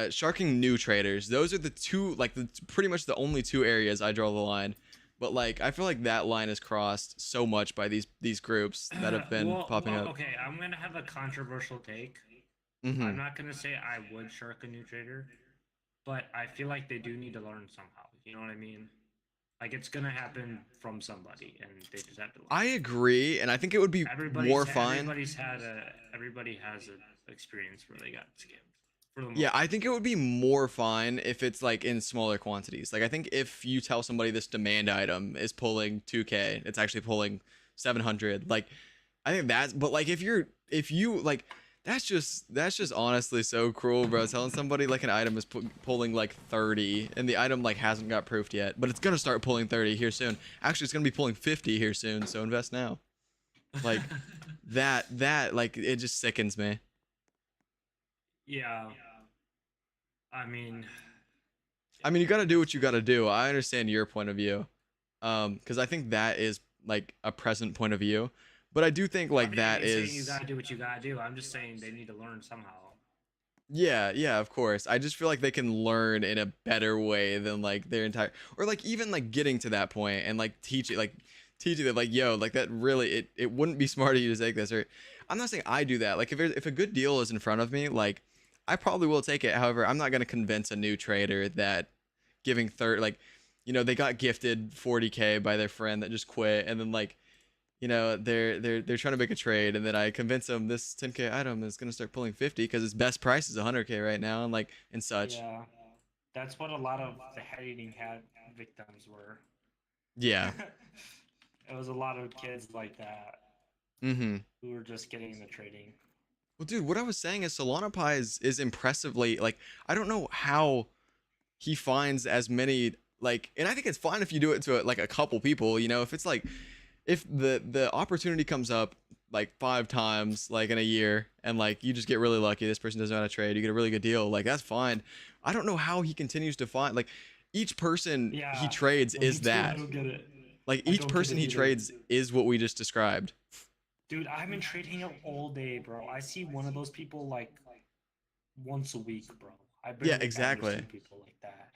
sharking new traders. Those are the two like pretty much the only two areas I draw the line. But like I feel like that line is crossed so much by these groups that have been popping up. Okay, I'm gonna have a controversial take. Mm-hmm. I'm not gonna say I would shark a new trader, but I feel like they do need to learn somehow. You know what I mean? Like it's gonna happen from somebody, and they just have to learn. I agree, and I think it would be more fine. Everybody has an experience where they got scammed. Yeah, I think it would be more fine if it's like in smaller quantities. Like I think if you tell somebody this demand item is pulling 2K, it's actually pulling 700. Like I think that's but like if you like that's just honestly so cruel, bro. Telling somebody like an item is pulling like 30 and the item like hasn't got proofed yet, but it's going to start pulling 30 here soon. Actually, it's going to be pulling 50 here soon, so invest now. Like that like it just sickens me. Yeah. I mean, you got to do what you got to do. I understand your point of view, because I think that is like a present point of view, but I do think like that is. You gotta do what you gotta do. I'm just saying they need to learn somehow. Yeah, of course. I just feel like they can learn in a better way than like their entire, or like even like getting to that point and like teach it that like yo like that really it wouldn't be smart of you to take this. Or I'm not saying I do that. Like if a good deal is in front of me, like I probably will take it. However, I'm not going to convince a new trader that giving they got gifted 40K by their friend that just quit, and then like, they're trying to make a trade, and then I convince them this 10K item is going to start pulling 50 because its best price is 100K right now, and like and such. Yeah, that's what a lot of the head eating hat victims were. Yeah. It was a lot of kids like that. Mm-hmm. Who were just getting the trading. Well, dude, what I was saying is Solana Pi is impressively like I don't know how he finds as many like, and I think it's fine if you do it to like a couple people. If it's like if the opportunity comes up like 5 times like in a year and like you just get really lucky, this person doesn't know how to trade, you get a really good deal, like that's fine. I don't know how he continues to find like each person he trades is that. Like each person he trades is what we just described. Dude, I've been trading him all day, bro. I see one of those people like once a week, bro. Yeah, exactly. People like that.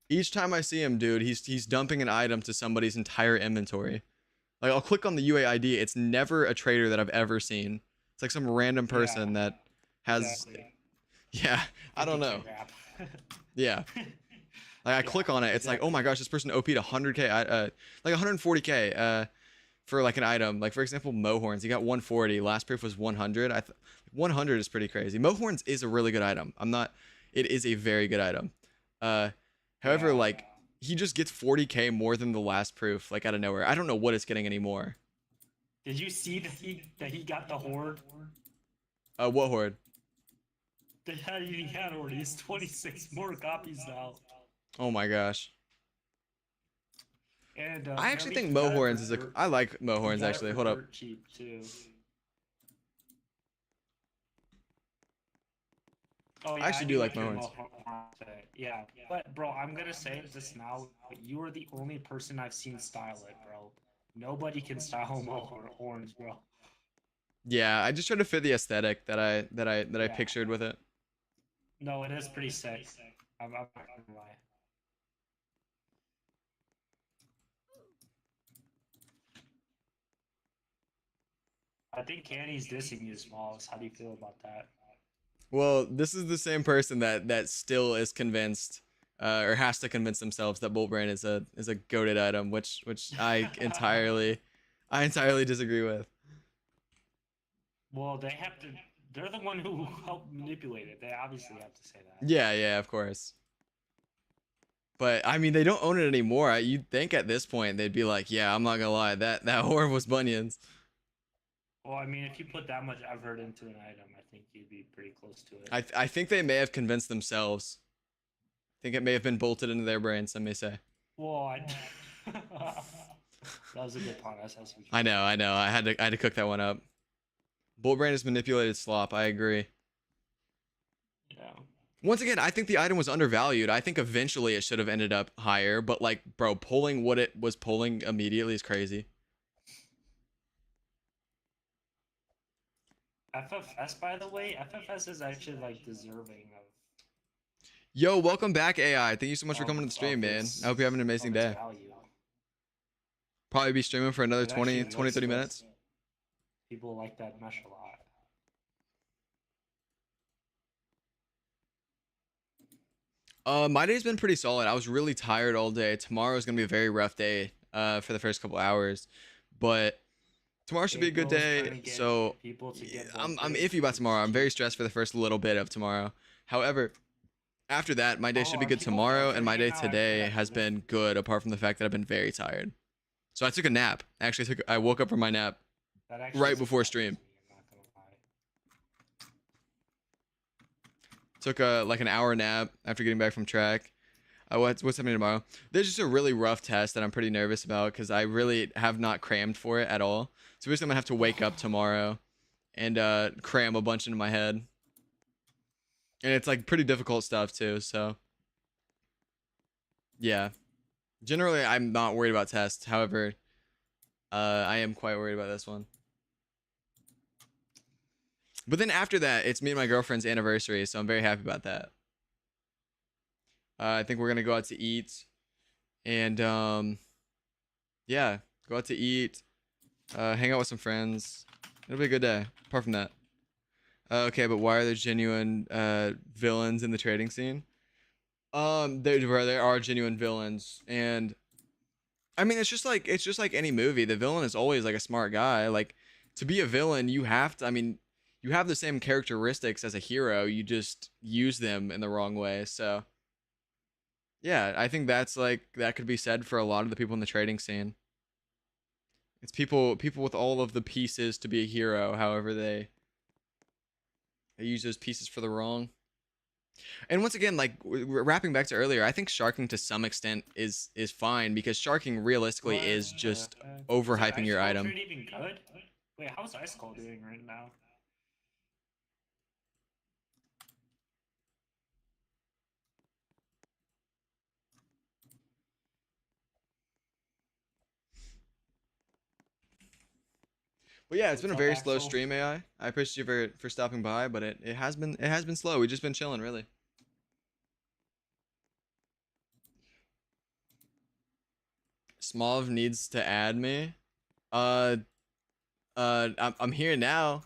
Each time I see him, dude, he's dumping an item to somebody's entire inventory. Like I'll click on the UAID. It's never a trader that I've ever seen. It's like some random person that has. Exactly. Yeah, I don't know. Yeah. Like I click on it, it's like, oh my gosh, this person OP'd 100K, like 140K, for like an item. Like for example, Mohorns, he got 140. Last proof was 100. 100 is pretty crazy. Mohorns is a really good item. It is a very good item. However, like he just gets 40K more than the last proof, like out of nowhere. I don't know what it's getting anymore. Did you see that he got the horde? What horde? The head eating hat horde. He's 26 more copies now. Oh my gosh. And I actually think Mohorns is I like Mohorns actually. Hold up. Cheap too. Oh, yeah, I actually do like Mohorns. Yeah, but bro, I'm gonna say this now. You are the only person I've seen style it, bro. Nobody can style Mohorns, bro. Yeah, I just tried to fit the aesthetic that I pictured with it. No, it is pretty sick. I'm not gonna lie. I think Candy's dissing you, Smalls. How do you feel about that? Well, this is the same person that still is convinced, or has to convince themselves that Bolt Brain is a goated item, which I I entirely disagree with. Well, they have to. They're the one who helped manipulate it. They obviously have to say that. Yeah, yeah, of course. But I mean, they don't own it anymore. You'd think at this point they'd be like, "Yeah, I'm not gonna lie, that horror was bunions." Well, I mean, if you put that much effort into an item, I think you'd be pretty close to it. I think they may have convinced themselves. I think it may have been bolted into their brains. Some may say. Well, that was a good pun. I know. I had to cook that one up. Bolt brain is manipulated slop. I agree. Yeah. Once again, I think the item was undervalued. I think eventually it should have ended up higher, but like, bro, pulling what it was pulling immediately is crazy. FFS, by the way, FFS is actually like deserving of. Yo, welcome back, AI. Thank you so much for coming to the stream, man. I hope you have an amazing day. Value. Probably be streaming for another 20, 30 minutes. People like that mesh a lot. My day's been pretty solid. I was really tired all day. Tomorrow is gonna be a very rough day for the first couple hours, but tomorrow should be a good day. So I'm iffy about tomorrow. I'm very stressed for the first little bit of tomorrow. However, after that, my day should be good tomorrow, and my day today has been good, apart from the fact that I've been very tired. So I took a nap. Actually, I woke up from my nap right before stream. Took like an hour nap after getting back from track. What's happening tomorrow? There's just a really rough test that I'm pretty nervous about because I really have not crammed for it at all. So basically, I'm gonna have to wake up tomorrow and cram a bunch into my head. And it's like pretty difficult stuff too. So yeah, generally I'm not worried about tests. However, I am quite worried about this one. But then after that, it's me and my girlfriend's anniversary, so I'm very happy about that. I think we're gonna go out to eat, and yeah, go out to eat, hang out with some friends. It'll be a good day. Apart from that, okay. But why are there genuine villains in the trading scene? There are genuine villains, and I mean it's just like any movie. The villain is always like a smart guy. Like to be a villain, you have to. I mean. You have the same characteristics as a hero, you just use them in the wrong way. So yeah, I think that's like that could be said for a lot of the people in the trading scene. It's people with all of the pieces to be a hero, however they use those pieces for the wrong. And once again, like wrapping back to earlier, I think sharking to some extent is fine because sharking realistically is just overhyping your item. Even good? Wait, how's Ice Cold doing right now? But yeah, it's been a very slow stream, AI. I appreciate you for stopping by, but it has been slow. We've just been chilling, really. Smolv needs to add me. I'm here now.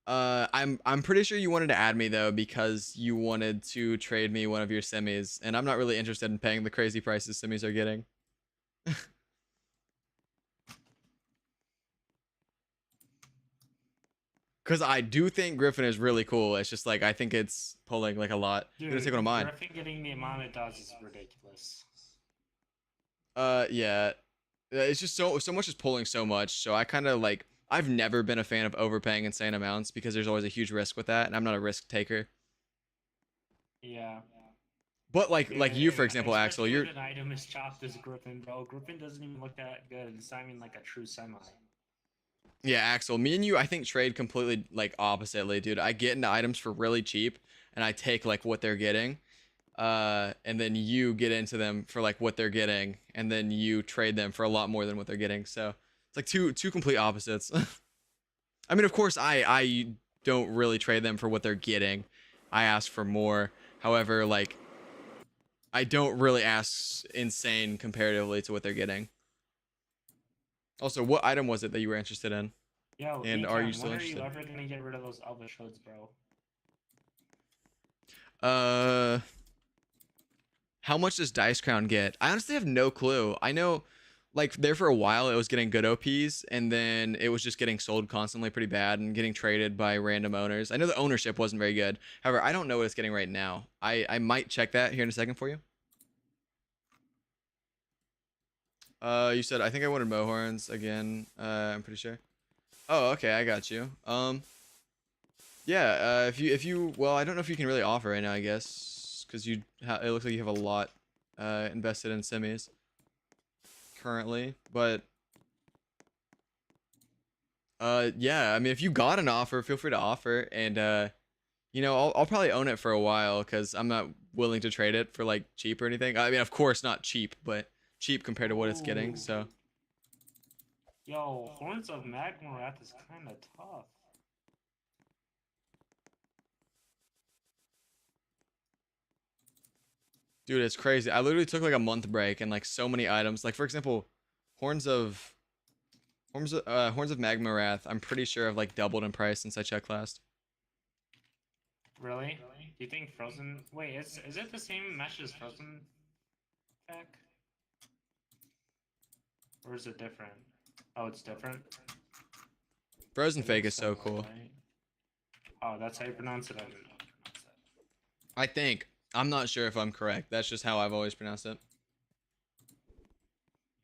I'm pretty sure you wanted to add me though because you wanted to trade me one of your semis, and I'm not really interested in paying the crazy prices semis are getting. Because I do think Griffin is really cool. It's just like I think it's pulling like a lot. Dude, I'm gonna take one of mine. Griffin getting the amount it does is ridiculous. Yeah. It's just so much is pulling so much. So I kind of like I've never been a fan of overpaying insane amounts because there's always a huge risk with that, and I'm not a risk taker. Yeah. But like you for example, Axel, you're an item is chopped as Griffin, bro. Griffin doesn't even look that good. It's not even like a true semi. Yeah, Axel, me and you, I think trade completely like oppositely, dude. I get into items for really cheap, and I take like what they're getting, and then you get into them for like what they're getting, and then you trade them for a lot more than what they're getting. So it's like two complete opposites. I mean, of course, I don't really trade them for what they're getting. I ask for more. However, like I don't really ask insane comparatively to what they're getting. Also, what item was it that you were interested in? Yo, and are you still interested? When are you ever gonna get rid of those Elvish hoods, bro? How much does Dice Crown get? I honestly have no clue. I know like there for a while it was getting good OPs, and then it was just getting sold constantly pretty bad and getting traded by random owners. I know the ownership wasn't very good. However, I don't know what it's getting right now. I might check that here in a second for you. You said I think I wanted Mohorns again. I'm pretty sure. Oh, okay, I got you. Yeah. If you well, I don't know if you can really offer right now. I guess because it looks like you have a lot invested in semis currently, but yeah, I mean, if you got an offer, feel free to offer, and you know, I'll probably own it for a while because I'm not willing to trade it for like cheap or anything. I mean, of course not cheap, but cheap compared to what it's getting. So Yo, Horns of Magmorath is kind of tough. dude, it's crazy. I literally took like a month break and like so many items. Like for example, horns of horns of Magmorath. I'm pretty sure have like doubled in price since I checked last. Really? Do you think Frozen? Wait, is it the same mesh as Frozen pack? Or is it different? Oh, it's different. Frozen Fake is so cool. Right? Oh, that's how you pronounce it. I didn't know how to pronounce that. I think. I'm not sure if I'm correct. That's just how I've always pronounced it.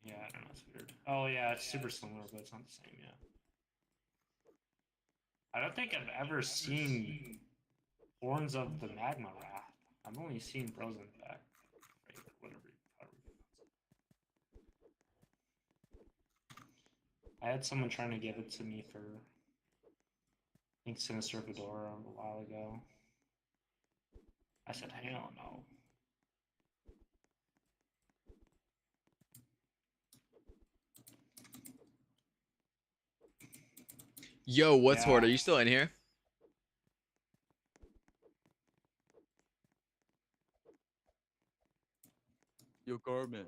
Yeah, I don't know. It's weird. Oh yeah, it's super similar, but it's not the same. Yeah. I don't think I've ever seen Horns of the Magma Wrath. I've only seen Frozen Pack. Whatever. I had someone trying to give it to me for, I think, Sinister Fedora a while ago. I said, hell no. Yo, what's Yeah. Horde? Are you still in here? Yo, Garmin.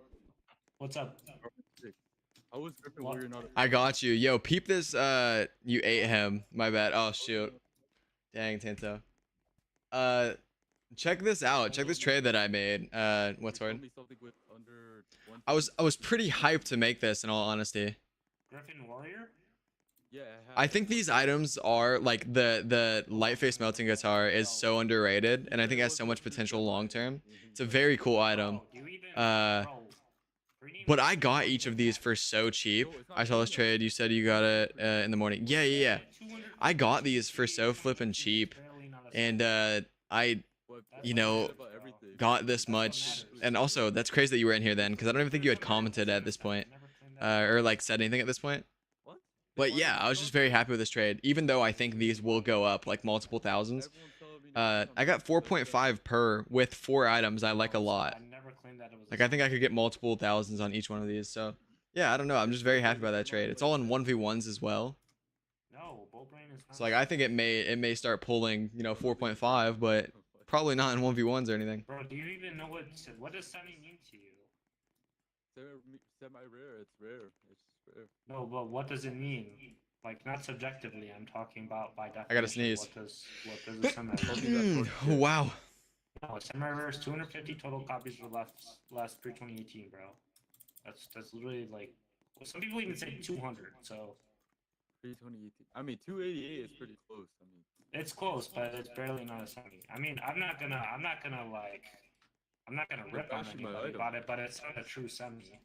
What's up? I was Griffin Warrior not. I got you. Yo, peep this. You ate him. My bad. Oh shoot. Dang, Tinto. Check this out. Check this trade that I made. What's Horde? I was pretty hyped to make this, in all honesty. Griffin Warrior? Yeah. I think these items are like the light face melting guitar is so underrated, and I think it has so much potential long term. It's a very cool item. But I got each of these for so cheap. I saw this trade. You said you got it in the morning. Yeah. I got these for so flippin' cheap, and I, you know, got this much. And also, that's crazy that you were in here then, because I don't even think you had commented at this point, or like said anything at this point. But yeah, I was just very happy with this trade, even though I think these will go up like multiple thousands. I got 4.5 per with 4 items I like a lot. Like I think I could get multiple thousands on each one of these. So yeah, I don't know. I'm just very happy about that trade. It's all in 1v1s as well. So like I think it may start pulling, you know, 4.5, but probably not in 1v1s or anything. Bro, do you even know what does semi mean to you? Semi-rare. It's rare. It's rare. No, but what does it mean? Like, not subjectively. I'm talking about by definition. I gotta sneeze. What does a semi-rare? Wow. No, semi-rare is 250 total copies for last pre-2018, bro. That's literally like, well, some people even say 200. So. Pre-2018. I mean, 288 is pretty close. I mean. It's close, but it's barely not a semi. I mean, I'm not gonna rip on anybody about it, but it's not a true semi.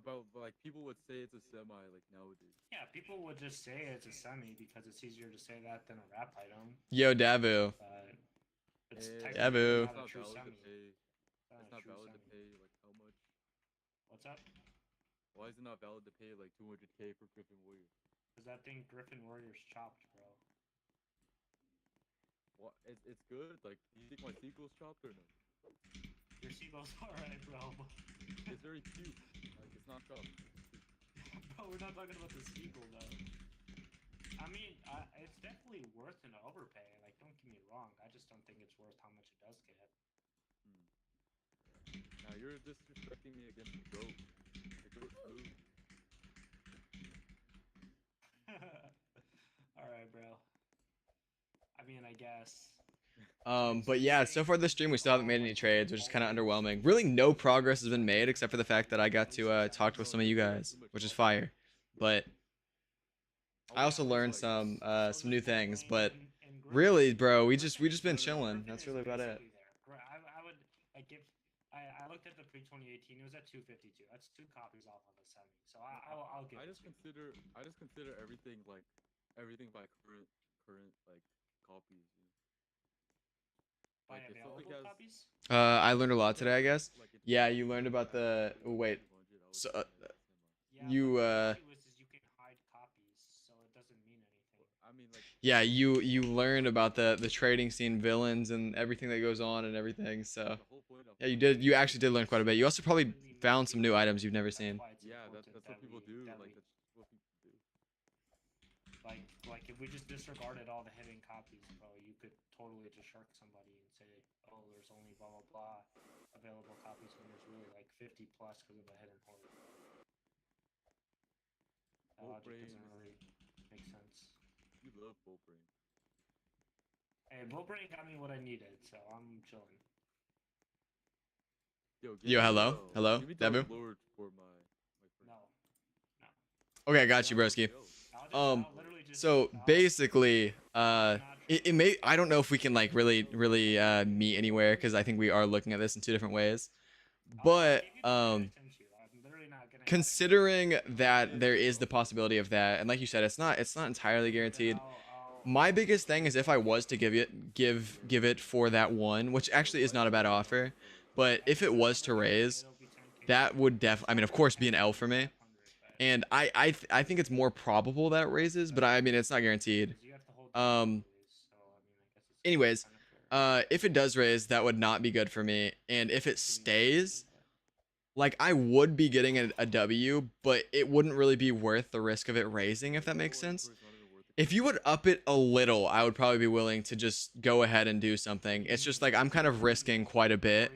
About like people would say it's a semi like nowadays. Yeah, people would just say it's a semi because it's easier to say that than a rap item. Yo, Dabu. It's Dabu. not a true semi. It's not valid to pay like how much? What's up? Why is it not valid to pay like 200K for Griffin Warrior? Because I think Griffin Warrior's chopped, bro. What? It's good. Like, do you think my sequel's chopped or no? Your seagull's alright, bro. It's very cute. Like, it's not chopped. Bro, we're not talking about the sequel, though. I mean, it's definitely worth an overpay. Like, don't get me wrong. I just don't think it's worth how much it does get. Now you're disrespecting me against the goat. The goat's move. Alright, bro. I mean, I guess. But yeah, so far this stream we still haven't made any trades, which is kind of underwhelming. Really, no progress has been made except for the fact that I got to talk with some of you guys, which is fire. But I also learned some new things. But really, bro, we just been chilling. That's really about it. I would like if I looked at the pre 2018, it was at 252. That's 2 copies off of a semi. So I'll give. I just consider everything like everything by current like copies. By available copies? I learned a lot today, I guess. Yeah, you learned about the wait. So you can hide copies, so it doesn't mean anything. I mean, like, yeah, you learned about the trading scene villains and everything that goes on and everything. So yeah, you actually did learn quite a bit. You also probably found some new items you've never seen. yeah, that's what people do. Like that's what people do. Like if we just disregarded all the hidden copies, bro, you could totally just shark somebody and say, oh, there's only blah blah blah available copies when there's really like 50 plus because of the hidden horde. That logic doesn't really make sense. You love Bolt Brain. Hey, Bolt Brain got me what I needed, so I'm chilling. Yo, hello, Debu. No. Okay, I got you, broski. So basically, it may, I don't know if we can like really meet anywhere because I think we are looking at this in 2 different ways. But considering that there is the possibility of that, and like you said, it's not entirely guaranteed. My biggest thing is if I was to give it for that one, which actually is not a bad offer, but if it was to raise, that would I mean, of course, be an L for me. And I think it's more probable that it raises, but I mean, it's not guaranteed. Anyways, if it does raise, that would not be good for me. And if it stays, like I would be getting a W, but it wouldn't really be worth the risk of it raising, if that makes sense. If you would up it a little, I would probably be willing to just go ahead and do something. It's just like I'm kind of risking quite a bit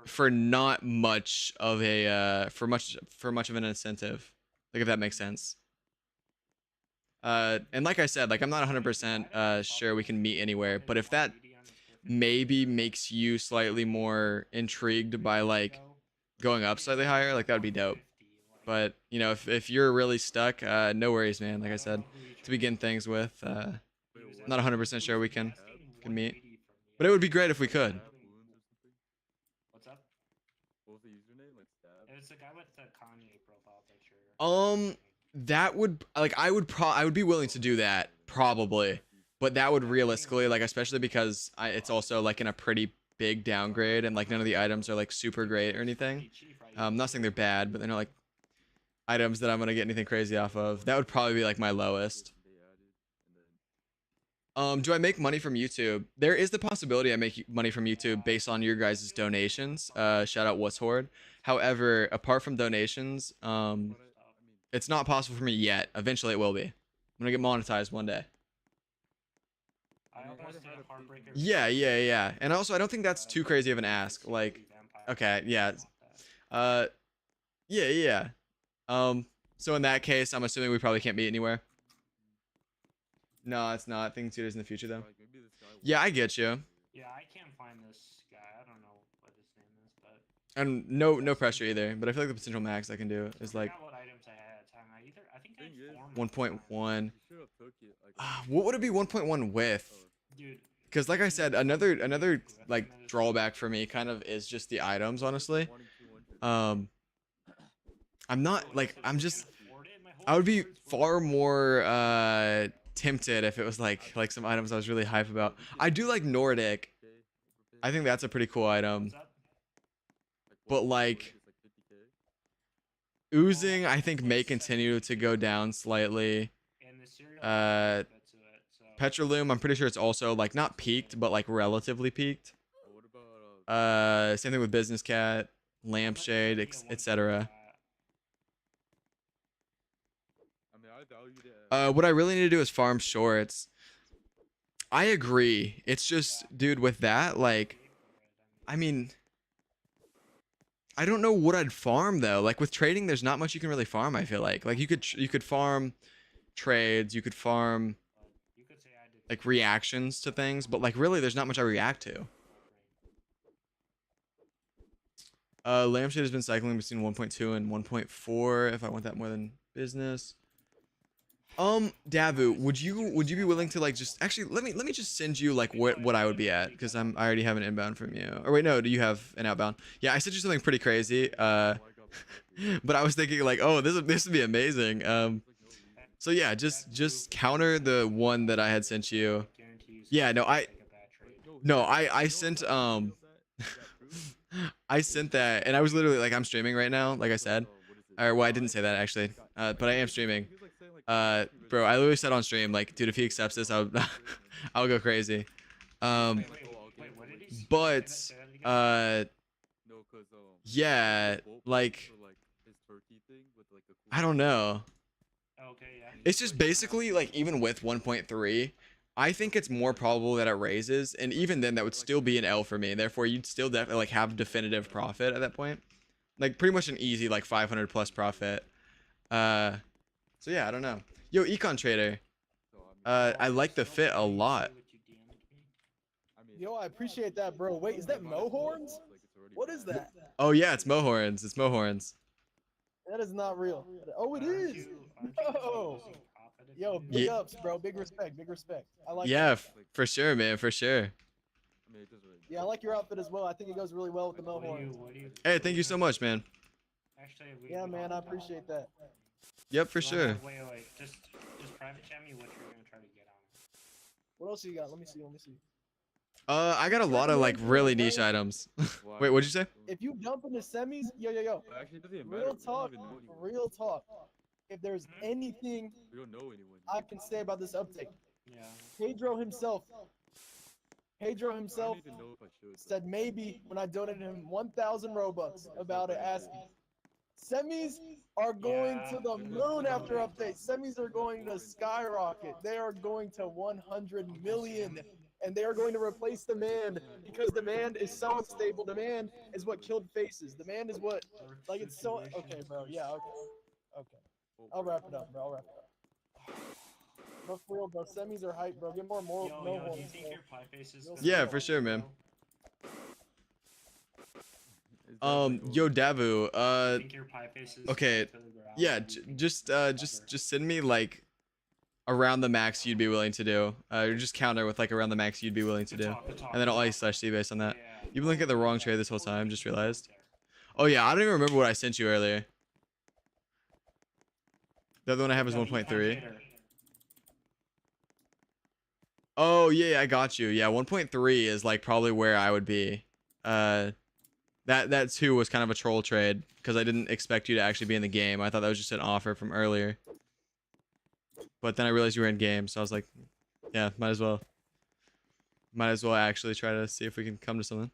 for not much of a for much of an incentive. Like if that makes sense. And like I said, like I'm not 100% sure we can meet anywhere, but if that maybe makes you slightly more intrigued by like going up slightly higher, like that would be dope. But you know, if you're really stuck, no worries, man. Like I said, to begin things with, not 100% sure we can meet, but it would be great if we could. What's up? What was the username? Like stab? It's the guy with the Kanye profile picture. That would like I would be willing to do that probably, but that would realistically like especially because it's also like in a pretty big downgrade and like none of the items are like super great or anything. Not saying they're bad, but they're not like items that I'm gonna get anything crazy off of. That would probably be like my lowest. Do I make money from YouTube? There is the possibility I make money from YouTube based on your guys' donations. Shout out What's Horde. However, apart from donations, it's not possible for me yet. Eventually it will be. I'm gonna get monetized one day. Yeah. And also I don't think that's too crazy of an ask. Like, okay, yeah. Yeah. So in that case, I'm assuming we probably can't meet anywhere. No, it's not. Thinking 2 days in the future though. Yeah, I get you. Yeah, I can't find this guy. I don't know what his name is, but. And no pressure either. But I feel like the potential max I can do is like 1.1. What would it be 1.1 with? Because like I said, another like drawback for me kind of is just the items, honestly. I'm not like I would be far more tempted if it was like some items I was really hype about. I do like Nordic. I think that's a pretty cool item. But like oozing, I think may continue to go down slightly. Petroloom, I'm pretty sure it's also like not peaked, but like relatively peaked. Same thing with Business Cat, Lampshade, etc. What I really need to do is farm shorts. I agree. It's just, dude, with that, like, I mean, I don't know what I'd farm though. Like with trading, there's not much you can really farm. I feel like you could farm trades, you could farm like reactions to things, but like really there's not much I react to. Lampshade has been cycling between 1.2 and 1.4 if I want that more than business. Davu, would you be willing to like just actually let me just send you like what I would be at, because I already have an inbound from you. Or wait, no, do you have an outbound? Yeah, I sent you something pretty crazy. But I was thinking like, oh, this would be amazing. So yeah, just counter the one that I had sent you. Yeah, no, I sent I sent that, and I was literally like, I'm streaming right now, like I said. Or well, I didn't say that actually, but I am streaming. Bro, I literally said on stream, like, dude, if he accepts this, I'll go crazy. But yeah, like, I don't know. It's just basically like, even with 1.3, I think it's more probable that it raises, and even then that would still be an L for me. Therefore, you'd still definitely like have definitive profit at that point. Like pretty much an easy like 500 plus profit. So yeah, I don't know. Yo, Econ Trader. I like the fit a lot. Yo, I appreciate that, bro. Wait, is that Mohorns? What is that? Oh yeah, it's Mohorns. It's Mohorns. That is not real. Oh, it is. No. Yo, big ups, bro. Big respect. Big respect. I like. Yeah, that. for sure, man. For sure. Yeah, I like your outfit as well. I think it goes really well with the Mohorns. Hey, thank you so much, man. Yeah, man, I appreciate that. Yep, for sure. Wait. Just private chat me what you're gonna try to get on. What else you got? Let me see. I got a lot of like really niche items. Wait, what'd you say? If you dump into semis, yo. Real talk. If there's anything I can say about this update, Pedro himself said maybe when I donated him 1,000 Robux about it, asking. Semis are going to the moon after update. Semis are going to skyrocket. They are going to 100 million. And they are going to replace demand, because demand is so unstable. Demand is what killed faces. Demand is what, like, it's so. Okay, bro. Yeah, okay. I'll wrap it up, bro. But for real, bro, semis are hype, bro. Get more no do you think your pie face is Yeah, for sure, man. Yo, Davu, okay, yeah, just send me like around the max you'd be willing to do. Or just counter with like around the max you'd be willing to do, and then I'll ice/C based on that. You've been looking at the wrong trade this whole time. Just realized. Oh yeah, I don't even remember what I sent you earlier. The other one I have is 1.3. Oh yeah, I got you. Yeah, 1.3 is like probably where I would be. That too was kind of a troll trade, because I didn't expect you to actually be in the game. I thought that was just an offer from earlier. But then I realized you were in game, so I was like, yeah, might as well actually try to see if we can come to something.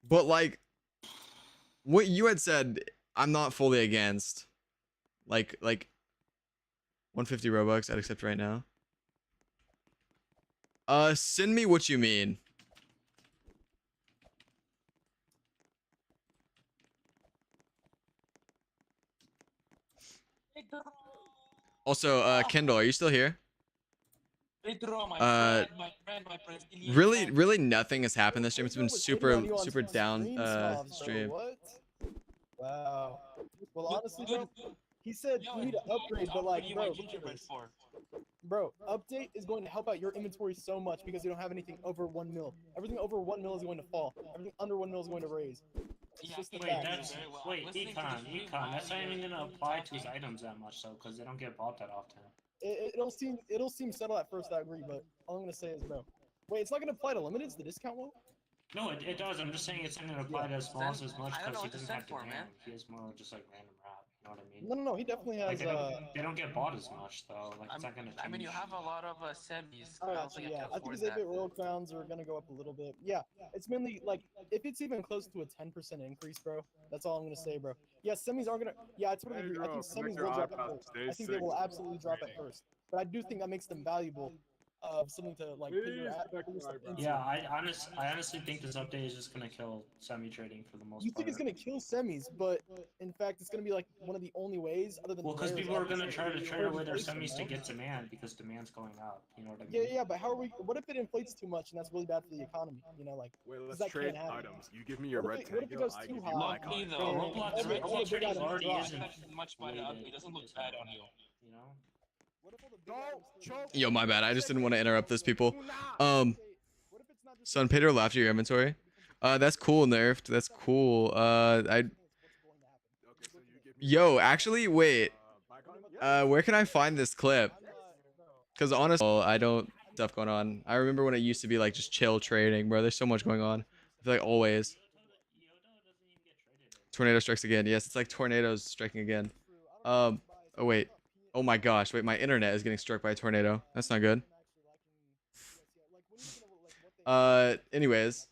But like what you had said, I'm not fully against. Like 150 Robux, I'd accept right now. Send me what you mean. Also, Kendall, are you still here? Really nothing has happened this stream. It's been super down stream. What? Wow. Well, honestly, bro, he said you need to upgrade, but like, bro, update is going to help out your inventory so much, because you don't have anything over 1 mil. Everything over 1 mil is going to fall. Everything under 1 mil is going to raise. Wait, Econ, that's not even gonna apply to his items that much, though, because they don't get bought that often. It'll seem subtle at first, I agree, but all I'm gonna say is, bro. Wait, it's not gonna apply to limiteds, the discount won't? No, it does. I'm just saying it's not gonna apply to smalls as much, because he doesn't have demand. He has more just like random rap. You know what I mean? No, he definitely has. They don't get bought as much though. Like it's not gonna change. I mean, you have a lot of semis. I think his 8-bit royal crowns are gonna go up a little bit. Yeah, it's mainly like if it's even close to a 10% increase, bro. That's all I'm gonna say, bro. Yeah, semis are gonna. Yeah, I totally agree. I think semis will drop at first. I think they will absolutely drop at first. But I do think that makes them valuable of something to like put your stuff into. Yeah, I honestly think this update is just gonna kill semi trading for the most You part. think it's gonna kill semis, but in fact, it's gonna be like one of the only ways, other than Well, because rares, people are gonna obviously, try to trade away their inflate them, semis to no? get demand because demand's going up. You know what I Yeah, mean? yeah, but how are we? What if it inflates too much and that's really bad for the economy? You know, like Wait, 'cause let's that trade can't happen. items. You give me your What red if it tango, goes I too give you high? my Luckily card. though, and Roblox all the big trading items already drop? isn't much by the update. It doesn't look bad on you. You know? What if all the big items choke. Yo, my bad. I just didn't want to interrupt those people. What if it's not just Son, Pedro left your inventory. That's cool, nerfed. That's cool. Yo, actually, wait. Where can I find this clip? Because honestly, I don't stuff going on. I remember when it used to be like just chill trading, bro. There's so much going on. I feel like always. Tornado strikes again. Yes, it's like tornadoes striking again. Oh wait. Oh my gosh. Wait, my internet is getting struck by a tornado. That's not good. Anyways.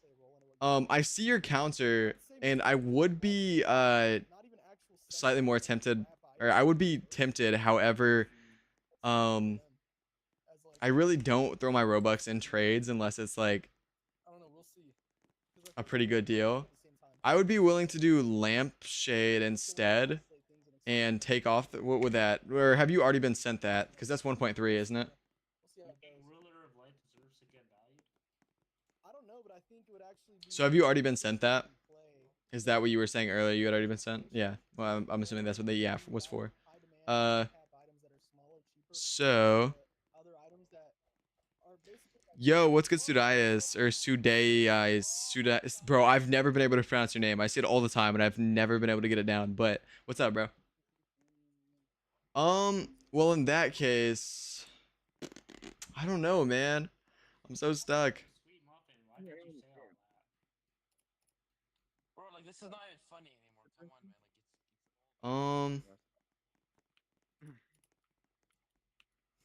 I see your counter, and I would be slightly more tempted, or I would be tempted. However, I really don't throw my Robux in trades unless it's like a pretty good deal. I would be willing to do lampshade instead and take off what would that, or have you already been sent that? Because that's 1.3, isn't it? So have you already been sent that? Is that what you were saying earlier? You had already been sent? Yeah. Well, I'm assuming that's what the yeah was for. So. Yo, what's good, Sudais or Sudais? Bro, I've never been able to pronounce your name. I see it all the time, and I've never been able to get it down. But what's up, bro? Well, in that case, I don't know, man. I'm so stuck. Bro, like this is not even funny anymore. Come on, man.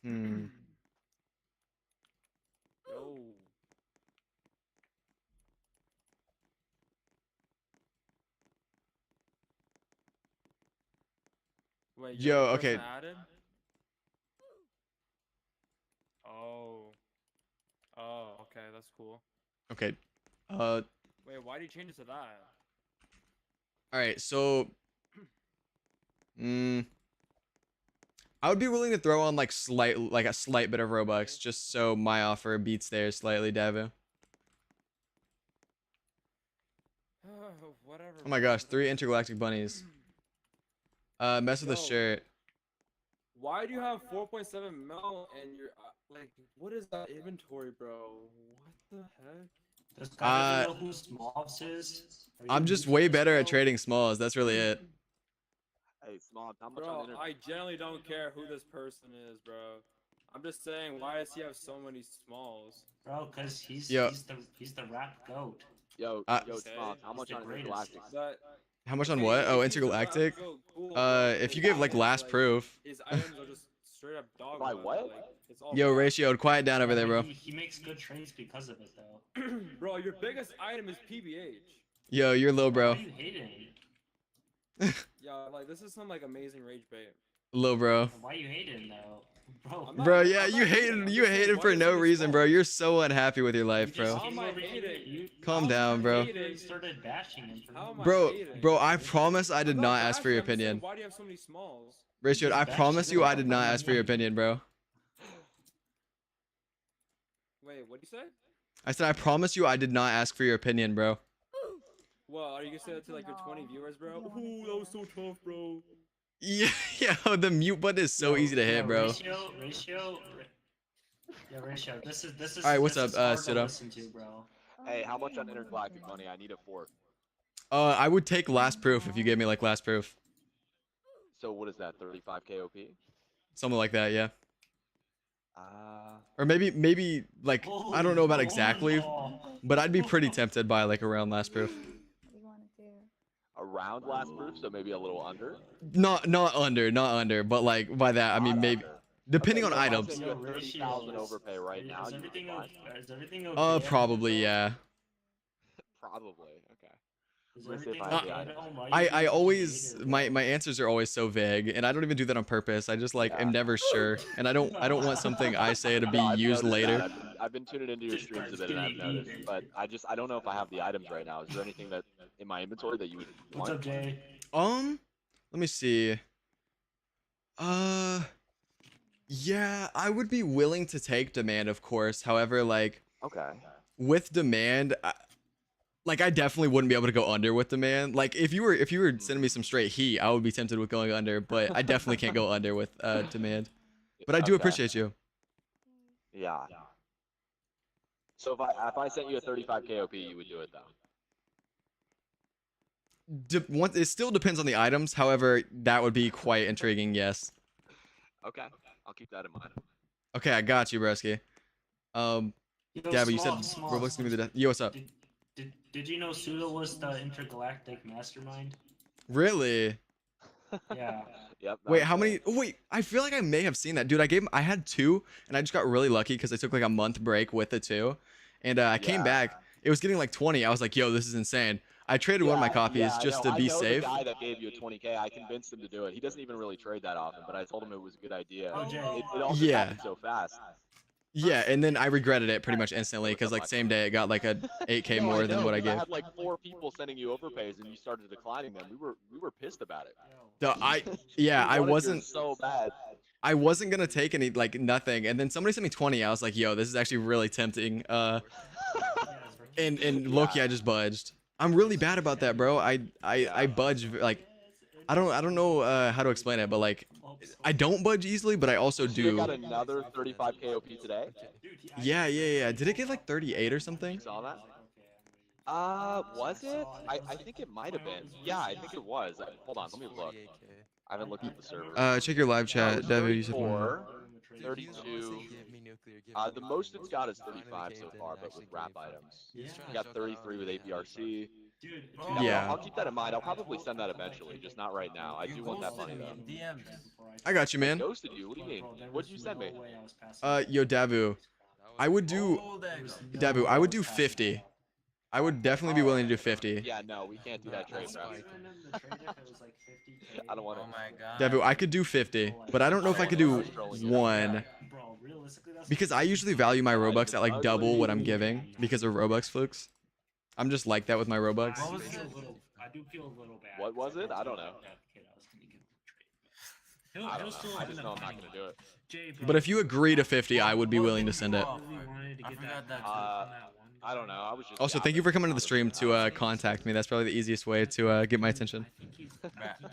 Hmm. Yo. Wait, Yo, the okay. person added? Oh. Oh, okay, that's cool. Okay. Wait, why did you change it to that? All right, so I would be willing to throw on like a slight bit of Robux just so my offer beats theirs slightly, Davu. Whatever. Oh my gosh, 3 intergalactic bunnies. Mess with the Yo. shirt. Why do you have 4.7 mil and you're like, what is that inventory, bro? What the heck? Does guy know who Smalls is? I'm just way better at trading smalls. That's really it. Hey, Small, how much Bro, on I generally don't care who this person is, bro. I'm just saying, why does he have so many smalls? Bro, cause he's Yo. he's the rap goat. Yo, yo, Small, how much on Intergalactic? How much on what? Oh, intergalactic. If you give like last proof. His items are just straight up dog. By what? Like, it's all Yo, bad. ratioed, quiet down over there, bro. He makes good trades because of it, though. Bro, your biggest item is PBH. Yo, you're low, bro. Why are you hating? Yeah, like this is some like amazing rage bait. Low, bro. Why you hating though? Bro, yeah, you hated for no reason, bro. You're so unhappy with your life, bro. How am I hating? Calm down, bro. You started bashing him. Bro, I promise I did not ask for your opinion. Why do you have so many smalls? Ratioed, I promise you I did not ask for your opinion, bro. Wait, what do you say? I said I promise you I did not ask for your opinion, bro. Well, are you gonna say that to like your 20 viewers, bro? Ooh, that was so tough, bro. Yeah, the mute button is so easy to hit, bro. Ratio. Yeah, ratio. This is. All right, what's up, hard to Sudo? listen to, bro. Hey, how much on Intergalactic money? I need it for. I would take last proof if you gave me like last proof. So what is that? 35 KOP? Something like that, yeah. Or maybe like I don't know about exactly, but I'd be pretty tempted by like around last proof. Around last proof, so maybe a little under. Not under, but like by that I mean maybe depending on items. 30,000 overpay right now. Is everything okay? Probably yeah. Probably. Okay. Is I'm gonna see if everything I have okay the items. though? Why you I being so always negative, my bro? answers are always so vague, and I don't even do that on purpose. I just like am Yeah. never sure, and I don't want something I say to be No, I've used noticed that. later. I've been tuning into your streams a Just bit, and I've kidding, noticed. Ethan. But I don't know if I have the items right now. Is there anything that in my inventory that you would What's want? up, Jay? Let me see. Uh, yeah, I would be willing to take demand, of course. However, like Okay. with demand, like I definitely wouldn't be able to go under with demand. Like if you were sending me some straight heat, I would be tempted with going under, but I definitely can't go under with demand. But I do Okay. appreciate you. Yeah. So if I sent you a 35k OP, you would do it though. It still depends on the items. However, that would be quite intriguing. Yes. Okay. I'll keep that in mind. Okay, I got you, Bresky. Yo, Yeah, but you said Small, Roblox gonna be the death. Yo, what's up? Did you know Pseudo was the intergalactic mastermind? Really? Yeah. Yep. Wait, how many? Oh, wait, I feel like I may have seen that, dude. I had two, and I just got really lucky because I took like a month break with the two, and I came back. It was getting like 20. I was like, yo, this is insane. I traded one of my copies just to be safe. I know the guy that gave you a 20k. I convinced him to do it. He doesn't even really trade that often, but I told him it was a good idea. Oh, Jay. It all just Yeah. happened so fast. Yeah, and then I regretted it pretty much instantly because like same day it got like a 8k No, more I than know, what I 'cause gave. I had like 4 people sending you overpays, and you started declining them. We were pissed about it. Yeah, We I wanted yours wasn't. so bad. I wasn't gonna take any like nothing, and then somebody sent me 20. I was like, yo, this is actually really tempting. And Loki, I just budged. I'm really bad about that, bro. I budge like I don't know how to explain it, but like I don't budge easily, but I also You do. got another 35k OP today. Yeah. Did it get like 38 or something? You saw that? Was it? I think it might have been. Yeah, I think it was. Hold on, let me look. I haven't looked at the server. Check your live No, it chat, was David. You said 34, 32. The most it's got is 35 so far, but with wrap items. You got 33 with APRC. Yeah. I'll keep that in mind. I'll probably send that eventually, just not right now. I do want that money though. I got you, man. Ghosted you? What do you mean? What'd you send me? Yo, Davu. I would do 50. I would definitely be willing to do 50. Yeah, no, we can't do that trade, bro. I don't want to. Oh my god. Davu, I could do 50, but I don't know if I could do one. Because I usually value my Robux at like double what I'm giving because of Robux flukes. I'm just like that with my Robux. I do feel a little bad. What was it? I don't know. He'll I don't still know. I end just up know I'm not finding gonna do it. Jay, But if you agree to 50, I would be willing to send it. I forgot that. I don't know. I was just. Also, thank you for coming to the stream to contact me. That's probably the easiest way to get my attention. I think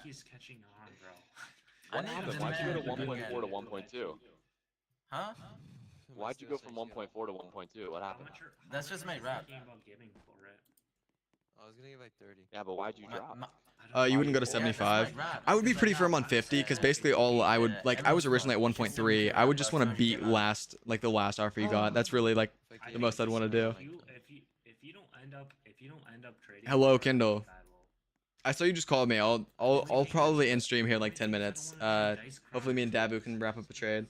he's catching on, bro. What happened? Why'd you go to 1.4 to 1.2? Huh? Why'd you go from 1.4 to 1.2? What happened? That's just my rap. I was gonna give like 30. Yeah, but why'd you drop? You wouldn't go to 75. I would be pretty firm on 50 because basically all I would like. I was originally at 1.3. I would just want to beat the last offer you got. That's really like the most I'd want to do. If you don't end up trading. Hello, Kindle. I saw you just called me. I'll probably end stream here in like 10 minutes. Hopefully me and Dabu can wrap up the trade.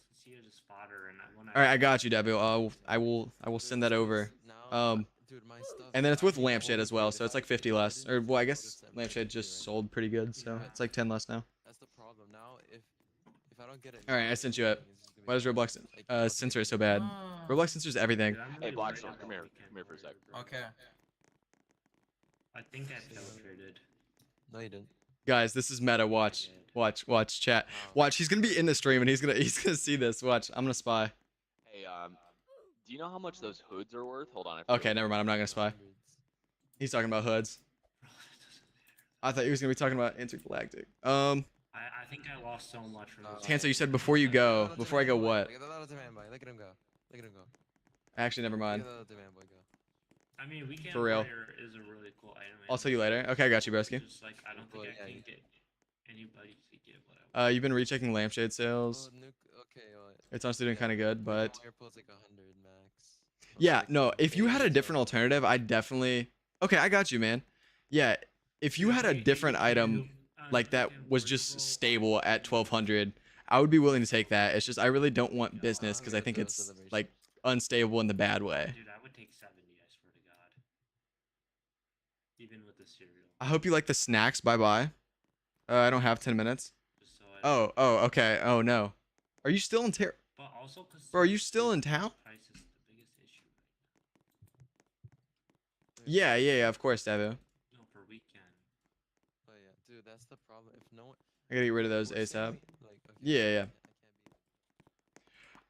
All right, I got you, Dabu. I will send that over. And then it's with Lampshade as well, so it's like 50 less. Or well, I guess Lampshade just sold pretty good, so it's like 10 less now. That's the problem. Now, if I don't get it. All right, I sent you it. Why does Roblox censor it so bad? Roblox censors everything. Hey, Blackstone, come here. Come here for a sec. Okay. I think I failed traded. No, you didn't. Guys, this is meta. Watch, chat. Watch. He's gonna be in the stream and he's gonna see this. Watch. I'm gonna spy. Hey, do you know how much those hoods are worth? Hold on. Okay, never mind. I'm not gonna spy. He's talking about hoods. I thought he was gonna be talking about intergalactic. I think I lost so much from this. Tanso, you said before you go. Before I go, what? Look at Look at him go. Look at him go. Actually, never mind. Look at the man boy go. I mean, Weekend For real. Warrior is a really cool item. I'll tell you later. Okay, I got you, Broski. Just like I don't think I can get anybody to get what I You've been rechecking Lampshade sales. Okay, well, It's honestly doing kind of good, but Airpods like 100 max. yeah, no. If you had a different alternative, I'd definitely. Okay, I got you, man. Yeah, if you had a different item like that was just stable at 1200, I would be willing to take that. It's just I really don't want business because I think it's like unstable in the bad way. Dude, I would take 70. I swear to God. even with the cereal. I hope you like the snacks. Bye bye. I don't have 10 minutes. So I Okay. Oh no. Are you still in But also, cause Bro, are you still in town? price is the biggest issue right Yeah, of course, Devo. now. No, for weekend. Oh yeah, dude, that's the problem. If no one, I gotta get rid of those forcing ASAP. me, like, okay, Yeah. I can't be.